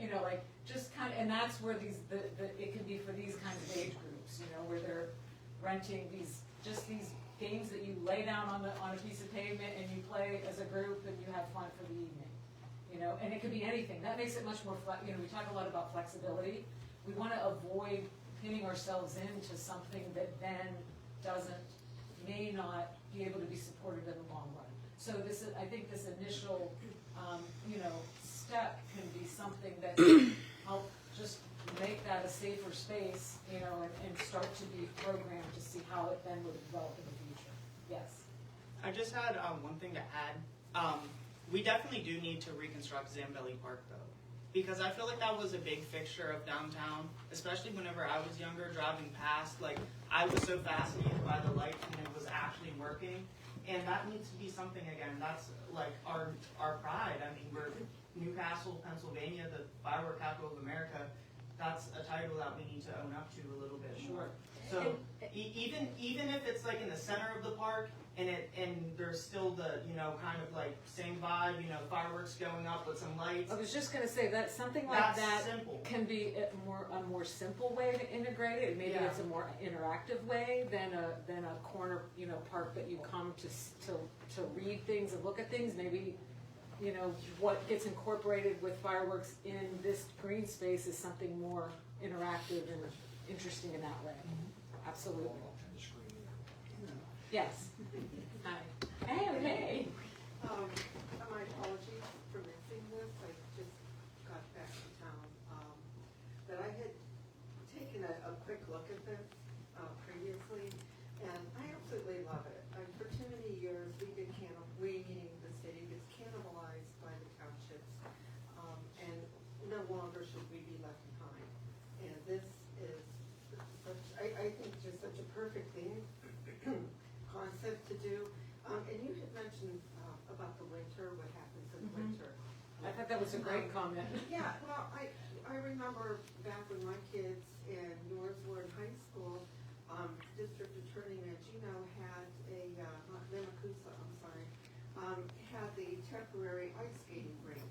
just kind of, and that's where it can be for these kinds of age groups, where they're renting these games that you lay down on a piece of pavement and you play as a group and you have fun for the evening, and it could be anything. That makes it much more we talk a lot about flexibility. We want to avoid pinning ourselves into something that then may not be able to be supported in the long run. So I think this initial, step can be something that can help just make that a safer space, and start to be programmed to see how it then would develop in the future. Yes. I just had one thing to add. We definitely do need to reconstruct Zambelli Park, though, because I feel like that was a big fixture of downtown, especially whenever I was younger, driving past. Like, I was so fascinated by the lights when it was actually working, and that needs to be something again. That's like our pride. I mean, we're Newcastle, Pennsylvania, the firework capital of America. That's a title that we need to own up to a little bit more. So even if it's like in the center of the park, and there's still the kind of like same vibe, fireworks going up with some lights. I was just going to say that something like that simple. Can be a more simple way to integrate it. Maybe it's a more interactive way than a corner park that you come to read things and look at things. Maybe what gets incorporated with fireworks in this green space is something more interactive and interesting in that way. Absolutely. Yes. Hi. Hey. My apologies for missing this. I just got back to town. But I had taken a quick look at this previously, and I absolutely love it. For too many years, we meaning the city, gets cannibalized by the townships, and no longer should we be left behind. And this is I think just such a perfect thing. Concept to do. And you had mentioned about the winter, what happens in the winter. I thought that was a great comment. Yeah, well, I remember back when my kids in Northwood High School, District Attorney Mangino had not Namakusa, I'm sorry, had the temporary ice skating rink.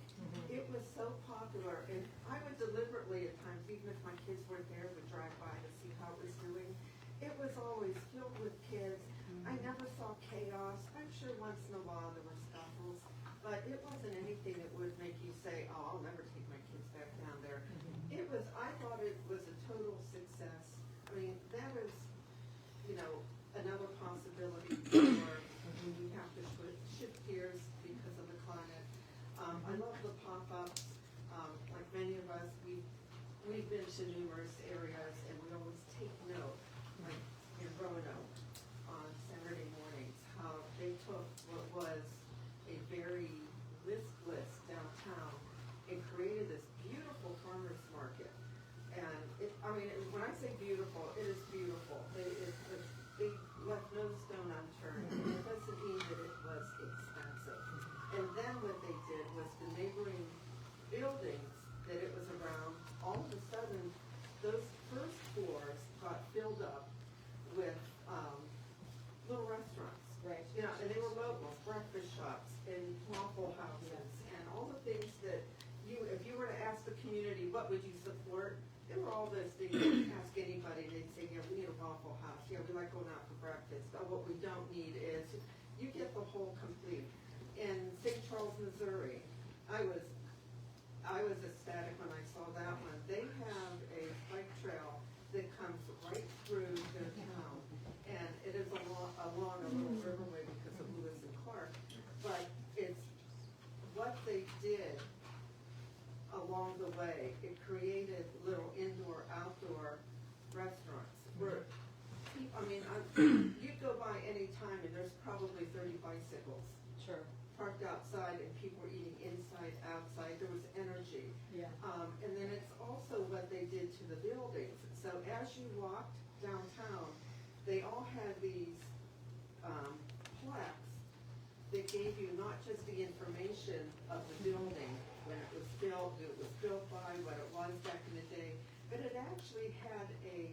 It was so popular, and I would deliberately at times, even if my kids weren't there, would drive by to see how it was doing. It was always filled with kids. I never saw chaos. I'm sure once in a while there were scuffles, but it wasn't anything that would make you say, oh, I'll never take my kids back down there. I thought it was a total success. I mean, that is, another possibility for when you have to shift gears because of the climate. I love the pop-ups. Like many of us, we've been to numerous areas, and we always take note, like in Roanoke on Saturday mornings, how they took what was a very listless downtown and created this beautiful farmers market. And when I say beautiful, it is beautiful. They left no stone unturned. And it doesn't mean that it was expensive. And then what they did was the neighboring buildings that it was around, all of a sudden, those first floors got filled up with little restaurants. Right. And they were local, breakfast shops and waffle houses and all the things that if you were to ask the community, what would you support? There were all those things. You could ask anybody, they'd say, yeah, we need a waffle house. Yeah, we like going out for breakfast. But what we don't need is, you get the whole complete. In St. Charles, Missouri, I was ecstatic when I saw that one. They have a bike trail that comes right through their town. And it is along a little riverway because of Lewis and Clark. But it's what they did along the way. It created little indoor, outdoor restaurants where you go by any time and there's probably 30 bicycles. Sure. parked outside and people were eating inside, outside, there was energy. Yeah. And then it's also what they did to the buildings. So as you walked downtown, they all had these plaques that gave you not just the information of the building, when it was built, who it was built by, what it was back in the day, but it actually had a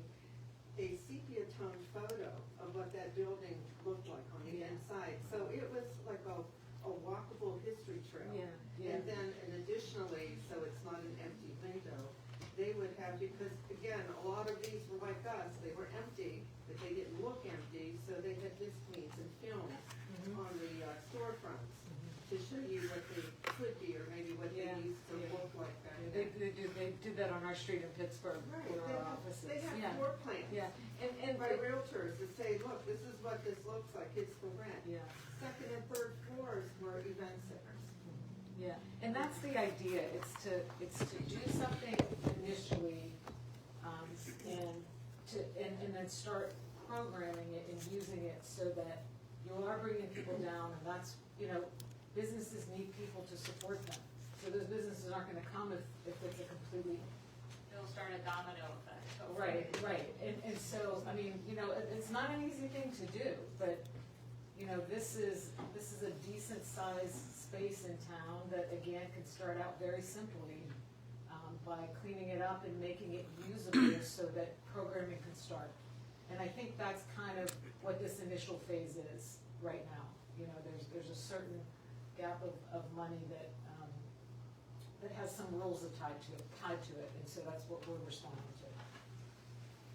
sepia toned photo of what that building looked like on the inside. So it was like a walkable history trail. Yeah, yeah. And then, and additionally, so it's not an empty window, they would have, because again, a lot of these were like us, they were empty, but they didn't look empty, so they had displays and films on the storefronts to show you what they could be, or maybe what they used to look like back then. They did that on our street in Pittsburgh, Right, for our offices. they Yeah. have floor plans. Yeah, and By realtors to say, look, this is what this looks like, it's for rent. Yeah. Second and third floors were event centers. Yeah, and that's the idea, it's to do something initially, and then start programming it and using it so that you are bringing people down, and that's, businesses need people to support them. So those businesses aren't gonna come if it's a completely. It'll start a domino effect. Right, and so, I mean, it's not an easy thing to do, but, this is a decent sized space in town that, again, can start out very simply, by cleaning it up and making it usable so that programming can start. And I think that's kind of what this initial phase is right now. There's a certain gap of money that has some rules tied to it, and so that's what we're responding to.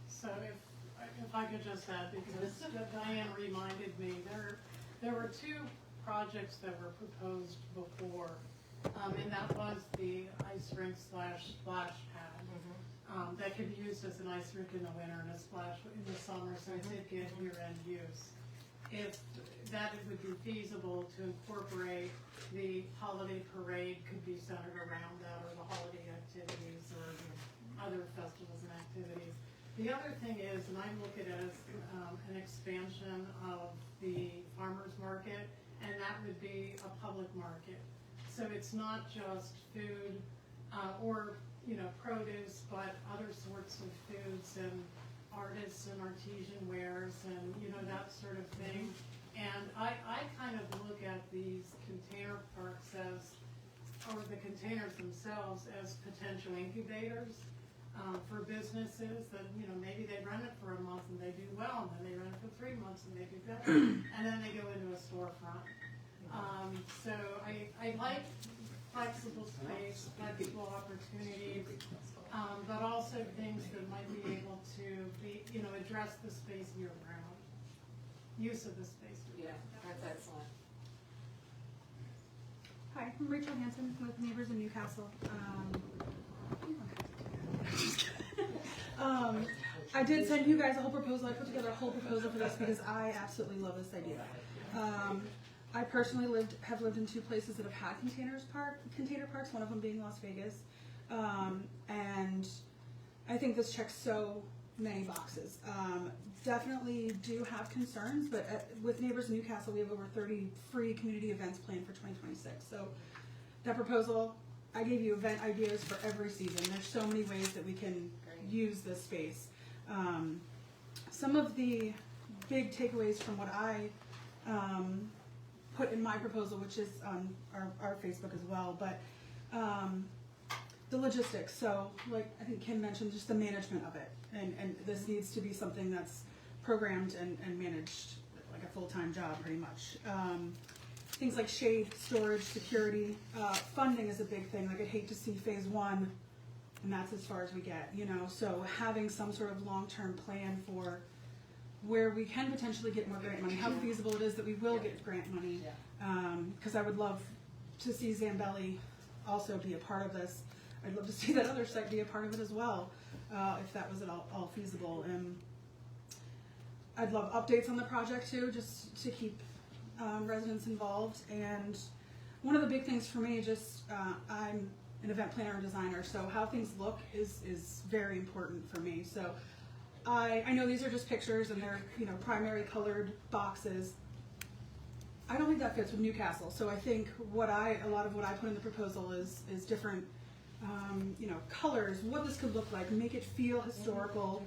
So if I could just add, because Diane reminded me, there were two projects that were proposed before, and that was the ice rink / splash pad. That could be used as an ice rink in the winter and a splash in the summer, so it did get year-end use. If that would be feasible to incorporate, the holiday parade could be centered around that, or the holiday activities, or other festivals and activities. The other thing is, and I look at it as an expansion of the farmer's market, and that would be a public market. So it's not just food or produce, but other sorts of foods and artists and artisan wares and that sort of thing. And I kind of look at these container parks or the containers themselves as potential incubators for businesses that, maybe they run it for a month and they do well, and then they run it for 3 months and they do better, and then they go into a storefront. So I like flexible space, flexible opportunities, but also things that might be able to be, address the space year-round, use of the space year-round. Yeah, that's excellent. Hi, I'm Rachel Hansen with Neighbors in Newcastle. I did send you guys a whole proposal. I put together a whole proposal for this because I absolutely love this idea. I personally have lived in 2 places that have had container parks, one of them being Las Vegas. And I think this checks so many boxes. Definitely do have concerns, but with Neighbors in Newcastle, we have over 30 free community events planned for 2026. So that proposal, I gave you event ideas for every season. There's so many ways that we can use this space. Some of the big takeaways from what I put in my proposal, which is on our Facebook as well, but the logistics. So like I think Kim mentioned, just the management of it. And this needs to be something that's programmed and managed like a full-time job pretty much. Things like shade, storage, security, funding is a big thing. Like I'd hate to see phase 1 and that's as far as we get, so having some sort of long-term plan for where we can potentially get more grant money, how feasible it is that we will get grant money, because I would love to see Zambelli also be a part of this. I'd love to see that other site be a part of it as well, if that was at all feasible. And I'd love updates on the project too, just to keep residents involved. And one of the big things for me, I'm an event planner and designer, so how things look is very important for me. So I know these are just pictures and they're primary colored boxes. I don't think that fits with Newcastle. So I think a lot of what I put in the proposal is different, colors, what this could look like, make it feel historical,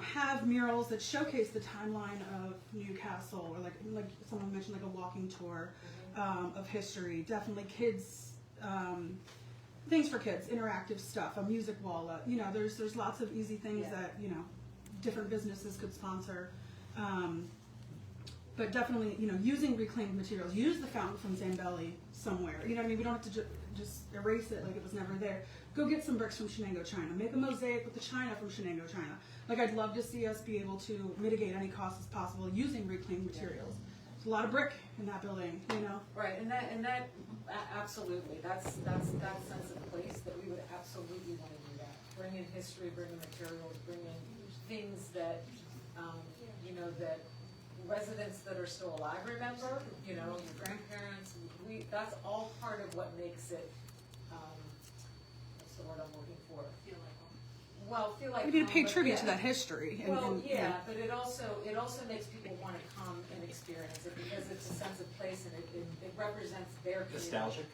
have murals that showcase the timeline of Newcastle, or like someone mentioned, like a walking tour of history. Definitely kids, things for kids, interactive stuff, a music wall. There's lots of easy things that different businesses could sponsor. But definitely, using reclaimed materials. Use the fountain from Zambelli somewhere. You know what I mean? We don't have to just erase it like it was never there. Go get some bricks from Shenango, China. Make a mosaic with the china from Shenango, China. Like, I'd love to see us be able to mitigate any costs as possible using reclaimed materials. There's a lot of brick in that building, Right, and that absolutely, that's that sense of place that we would absolutely want to do that. Bring in history, bring in materials, bring in things that, that residents that are still alive remember, your grandparents, that's all part of what makes it, what's the word I'm looking for? Feel like we need to pay home, but tribute to that history. But it also makes people want to come and experience it because it's a sense of place and it represents their community.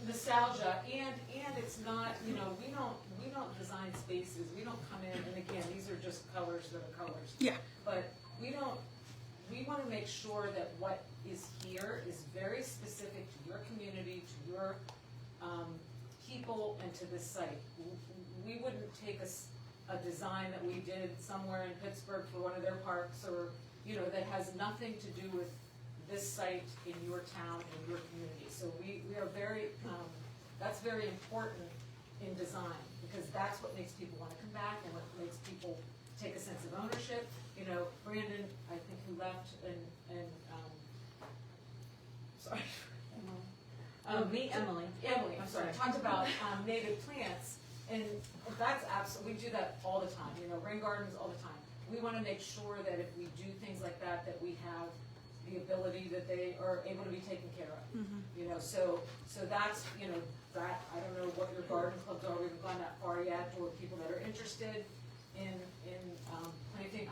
Nostalgia, and it's not, we don't design spaces, we don't come in, and again, these are just colors that are colors. Yeah. But we want to make sure that what is here is very specific to your community, to your people, and to this site. We wouldn't take a design that we did somewhere in Pittsburgh for one of their parks, or that has nothing to do with this site in your town, in your community. So we are very, that's very important in design, because that's what makes people want to come back and what makes people take a sense of ownership. Brandon, I think, who left, and sorry. Emily, I'm sorry, talked about native plants, and that's absolutely, we do that all the time, rain gardens all the time. We want to make sure that if we do things like that we have the ability that they are able to be taken care of. So that's, that, I don't know what your garden clubs are, we haven't gone that far yet, or people that are interested in planting.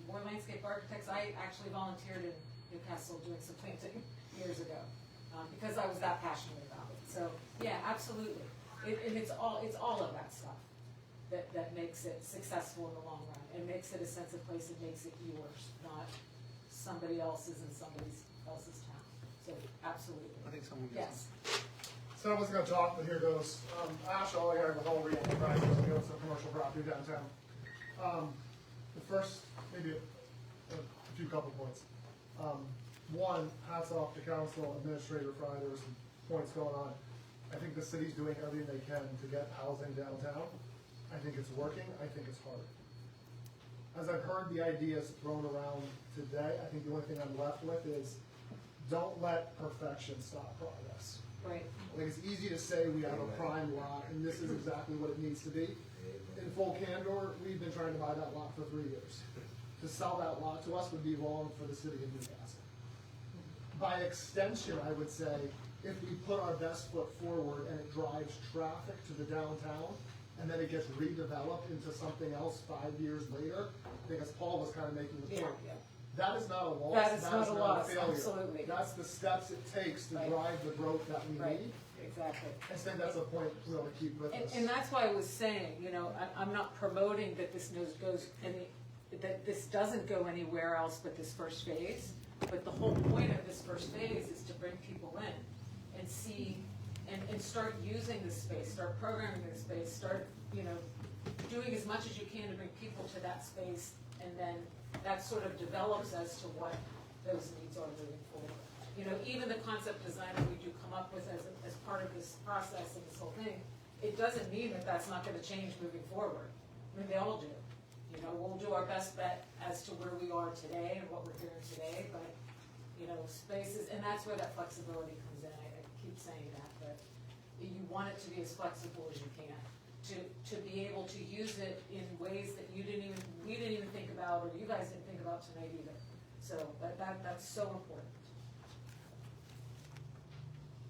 We're landscape architects. I actually volunteered in Newcastle doing some planting years ago, because I was that passionate about it. So yeah, absolutely. And it's all of that stuff that makes it successful in the long run, and makes it a sense of place, and makes it yours, not somebody else's in somebody else's town. So absolutely. I think someone Yes. So I wasn't going to talk, but here goes. Ash Ollier with Whole Enterprises, who owns some commercial property downtown. The first, maybe a few couple points. One, hats off to council, administrator Friday, there were some points going on. I think the city's doing everything they can to get housing downtown. I think it's working, I think it's hard. As I've heard the ideas thrown around today, I think the only thing I'm left with is don't let perfection stop progress. Right. Like, it's easy to say we have a prime lot and this is exactly what it needs to be. In full candor, we've been trying to buy that lot for 3 years. To sell that lot to us would be wrong for the city of Newcastle. By extension, I would say, if we put our best foot forward and it drives traffic to the downtown, and then it gets redeveloped into something else 5 years later, I think as Paul was kind of making the point, that is not a loss, That is not a loss, failure. absolutely. That's the steps it takes to drive the growth that we need. Exactly. I think that's a point we ought to keep with us. And that's why I was saying, I'm not promoting that this that this doesn't go anywhere else but this first phase. But the whole point of this first phase is to bring people in and see and start using this space, start programming this space, start doing as much as you can to bring people to that space, and then that sort of develops as to what those needs are moving forward. Even the concept design that we do come up with as part of this process and this whole thing, it doesn't mean that that's not going to change moving forward. I mean, they all do. We'll do our best bet as to where we are today and what we're doing today, but, spaces, and that's where that flexibility comes in. I keep saying that, but you want it to be as flexible as you can, to be able to use it in ways that we didn't even think about, or you guys didn't think about tonight either. So that's so important.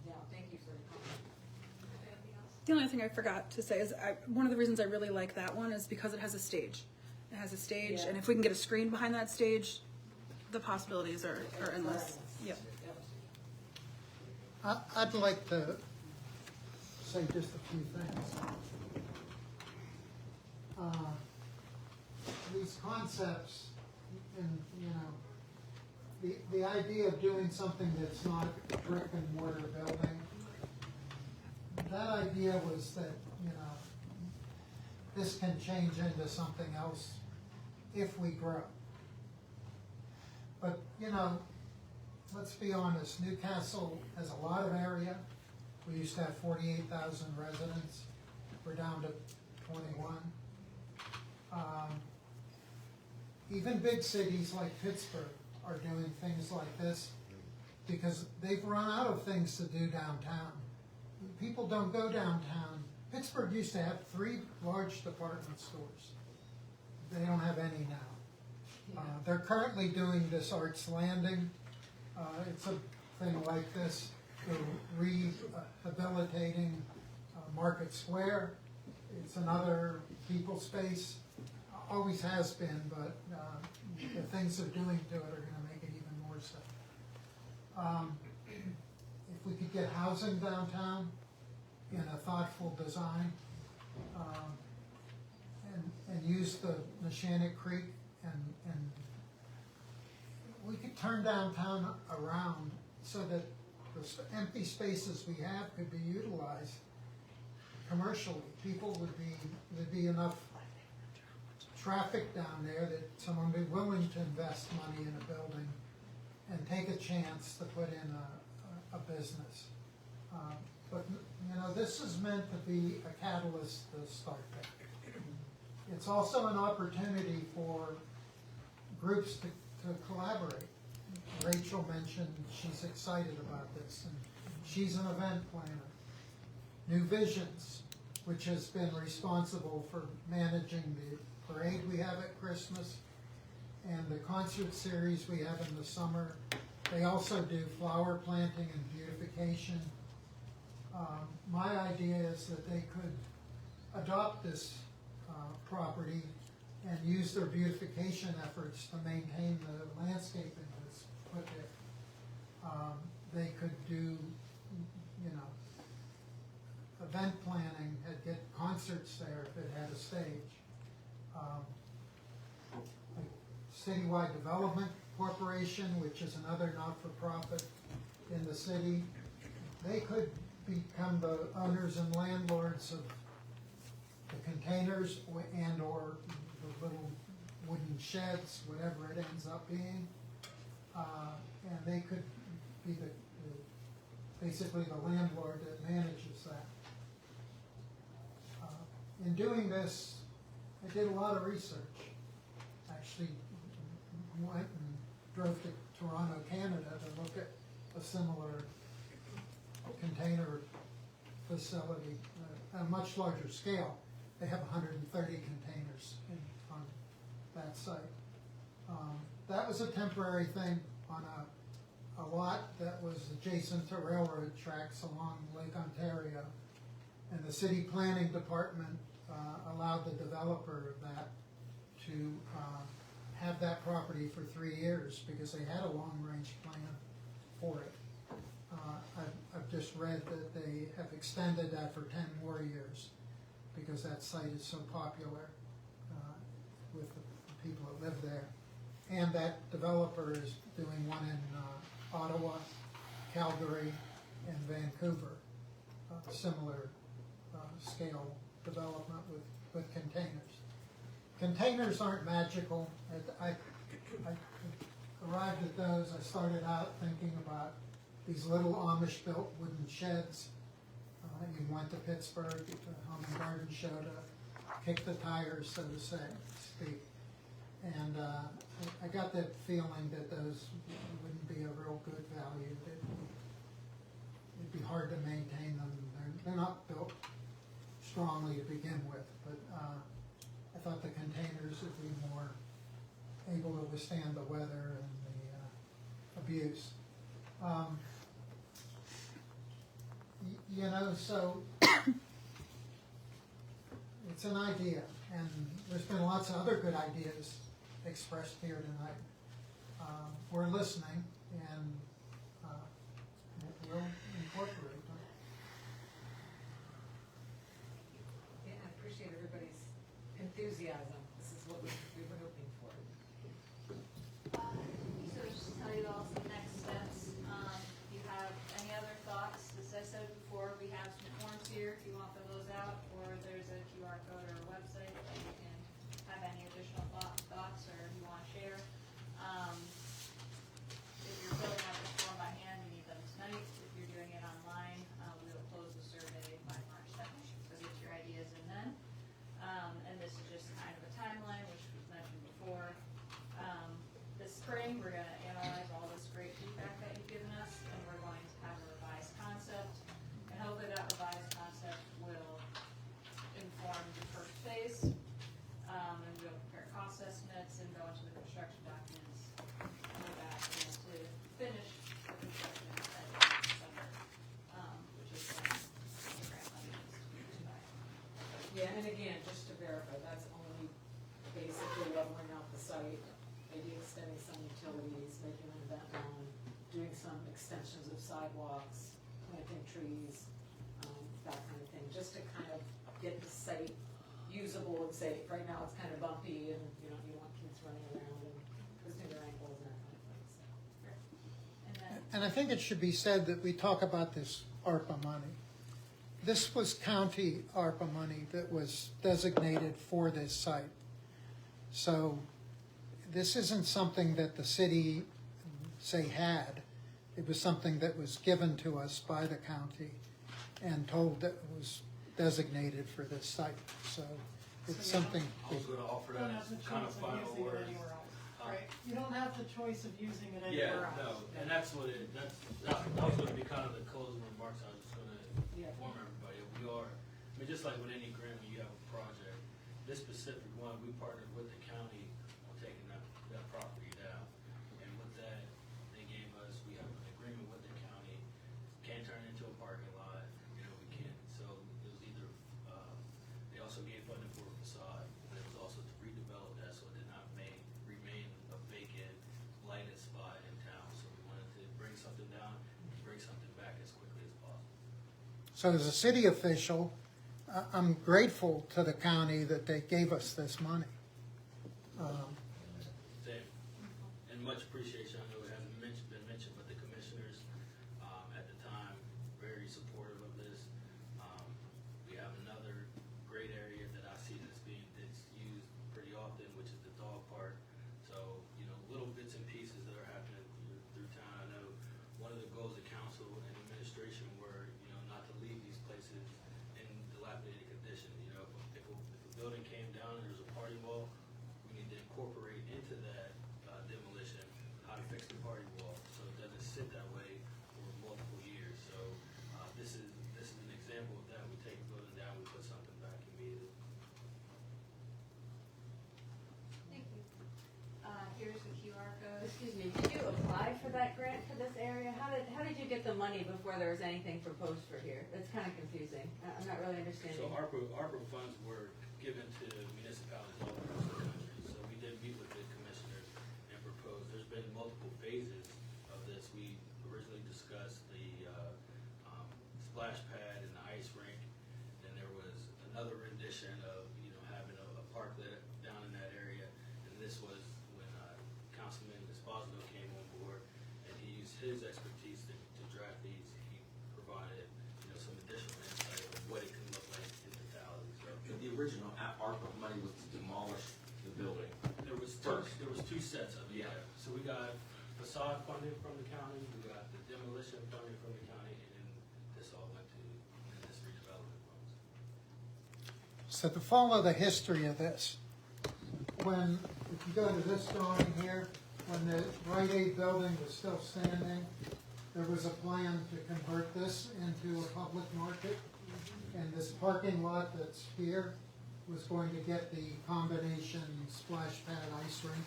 Yeah, thank you for your comment. Anything else? The only thing I forgot to say is one of the reasons I really like that one is because it has a stage. It has a stage, and if we can get a screen behind that stage, the possibilities are endless. Yep. I'd like to say just a few things. These concepts, and the idea of doing something that's not a brick and mortar building, that idea was that, this can change into something else if we grow. But, let's be honest, Newcastle has a lot of area. We used to have 48,000 residents. We're down to 21. Even big cities like Pittsburgh are doing things like this because they've run out of things to do downtown. People don't go downtown. Pittsburgh used to have 3 large department stores. They don't have any now. They're currently doing this Arts Landing. It's a thing like this. They're rehabilitating Market Square. It's another people space. Always has been, but the things they're doing to it are going to make it even more so. If we could get housing downtown in a thoughtful design, and use the Neshannock Creek, and we could turn downtown around so that the empty spaces we have could be utilized commercially. People there'd be enough traffic down there that someone would be willing to invest money in a building and take a chance to put in a business. But this is meant to be a catalyst to start that. It's also an opportunity for groups to collaborate. Rachel mentioned she's excited about this, and she's an event planner. New Visions, which has been responsible for managing the parade we have at Christmas and the concert series we have in the summer. They also do flower planting and beautification. My idea is that they could adopt this property and use their beautification efforts to maintain the landscaping that's put there. They could do, event planning, get concerts there if it had a stage. Citywide Development Corporation, which is another not-for-profit in the city, they could become the owners and landlords of the containers and or the little wooden sheds, whatever it ends up being. And they could be basically the landlord that manages that. In doing this, I did a lot of research. Actually went and drove to Toronto, Canada to look at a similar container facility at a much larger scale. They have 130 containers on that site. That was a temporary thing on a lot that was adjacent to railroad tracks along Lake Ontario. And the city planning department allowed the developer of that to have that property for 3 years because they had a long-range plan for it. I've just read that they have extended that for 10 more years because that site is so popular with the people that live there. And that developer is doing one in Ottawa, Calgary, and Vancouver, similar scale development with containers. Containers aren't magical. I arrived at those. I started out thinking about these little Amish-built wooden sheds. You went to Pittsburgh, the Home and Garden Show to kick the tires, so to speak. And I got that feeling that those wouldn't be a real good value. It'd be hard to maintain them. They're not built strongly to begin with, but I thought the containers would be more able to withstand the weather and the abuse. So it's an idea, and there's been lots of other good ideas expressed here tonight. we're listening, and we'll incorporate them. Yeah, I appreciate everybody's enthusiasm. This is what we were hoping for. So just to tell you all some next steps, if you have any other thoughts, as I said before, we have some forms here if you want to fill those out, or there's a QR code or a website that you can have any additional thoughts or you want to share. If you're filling out this form by hand, you need them tonight. If you're doing it online, we will close the survey by March 2nd, so get your ideas in then. And this is just kind of a timeline, which was mentioned before. This spring, we're gonna analyze all this great feedback that you've given us, and we're going to have a revised concept. And hopefully that revised concept will inform the first phase. And we'll prepare cost estimates and go into the construction documents for that, and to finish the construction at December, which is when the grant money is to be used by. Yeah, and again, just to verify, that's only basically leveling out the site, maybe extending some utilities, making an event lawn, doing some extensions of sidewalks, planting trees, that kind of thing, just to kind of get the site usable and safe. Right now, it's kind of bumpy, and you know, you want kids running around and twisting their ankles and that kind of thing, so. And then, And I think it should be said that we talk about this ARPA money. This was county ARPA money that was designated for this site. So this isn't something that the city, say, had. It was something that was given to us by the county and told that it was designated for this site. So it's something. You I was gonna offer don't that have as the kind of choice of final using it words. anywhere else, right? You don't have the choice of using it Yeah, anywhere else. no, and that's what that was gonna be kind of the closing remarks. I was just gonna inform everybody. We are, I mean, just like with any grant, when you have a project, this specific one, we partnered with the county on taking that property down. And with that, they gave us, we have an agreement with the county, can't turn it into a parking lot, you know, we can't. So it was either, they also gave funding for a facade, and it was also to redevelop that so it did not remain a vacant, lighted spot in town. So we wanted to bring something down, and bring something back as quickly as possible. So as a city official, I'm grateful to the county that they gave us this money. Same. And much appreciation. I know it hasn't been mentioned, but the commissioners, at the time, very supportive of this. We have another great area that I see that's used pretty often, which is the dog park. So, you know, little bits and pieces that are happening through town. I know one of the goals of council and administration were, you know, not to leave these places in dilapidated condition. You know, if a building came down and there's a party wall, we need to incorporate into that demolition how to fix the party wall so it doesn't sit that way for multiple years. So this is an example of that. We take a building down, we put something back immediately. thank you. Here's the QR code. Excuse me, did you apply for that grant for this area? How did you get the money before there was anything proposed for here? It's kind of confusing. I'm not really understanding. So ARPA funds were given to municipalities all across the country. So we did meet with the commissioners and proposed. There's been multiple phases of this. We originally discussed the splash pad and the ice rink. Then there was another rendition of, you know, having a parklet down in that area. And this was when Councilman Esposito came on board, and he used his expertise to draft these. He provided, you know, some additional insight of what it can look like in totality. So The original ARPA money was to demolish the building. there was two sets of it. Yeah. So we got facade funding from the county, we got the demolition funding from the county, and then this all went to this redevelopment funds. So to follow the history of this, when, if you go to this drawing here, when the Rite Aid building was still standing, there was a plan to convert this into a public market. And this parking lot that's here was going to get the combination splash pad ice rink.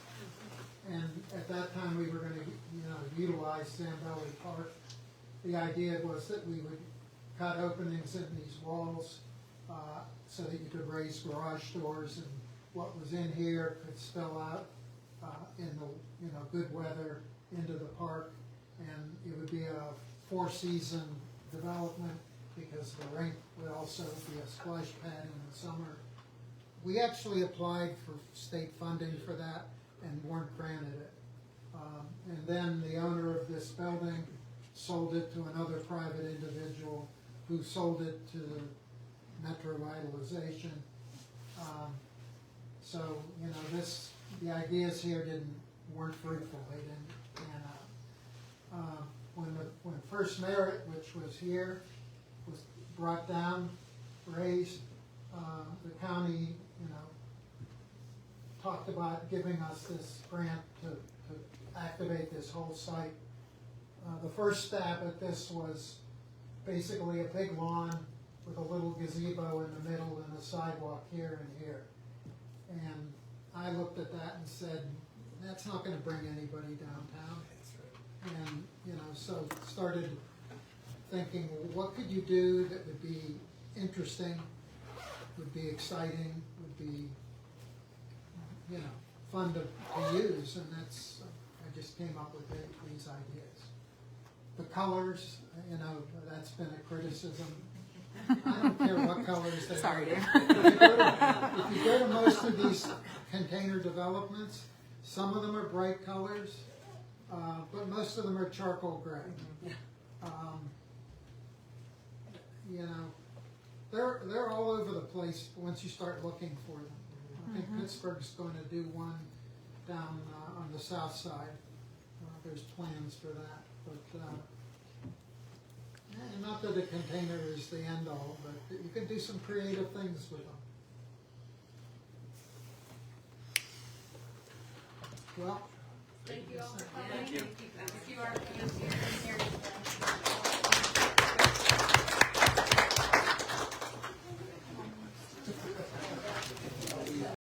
And at that time, we were gonna, utilize Zambelli Park. The idea was that we would cut openings in these walls, so that you could raise garage doors, and what was in here could spill out, in good weather into the park. And it would be a 4-season development because the rink would also be a splash pad in the summer. We actually applied for state funding for that and weren't granted it. And then the owner of this building sold it to another private individual who sold it to Metro Vitalization. So, the ideas here weren't fruitful. They didn't pan out. When FirstMerit, which was here, was brought down, raised, the county, talked about giving us this grant to activate this whole site. The first stab at this was basically a big lawn with a little gazebo in the middle and a sidewalk here and here. And I looked at that and said, that's not gonna bring anybody downtown. And, so started thinking, well, what could you do that would be interesting, would be exciting, would be, fun to use, and I just came up with these ideas. The colors, that's been a criticism. I don't care what colors they are. Sorry, Dave. If you go to most of these container developments, some of them are bright colors, but most of them are charcoal gray. They're all over the place once you start looking for them. I think Pittsburgh's going to do one down on the south side. There's plans for that, but not that a container is the end all, but you can do some creative things with them. Well, Thank you all for coming. Thank you. Thank you, our committee here.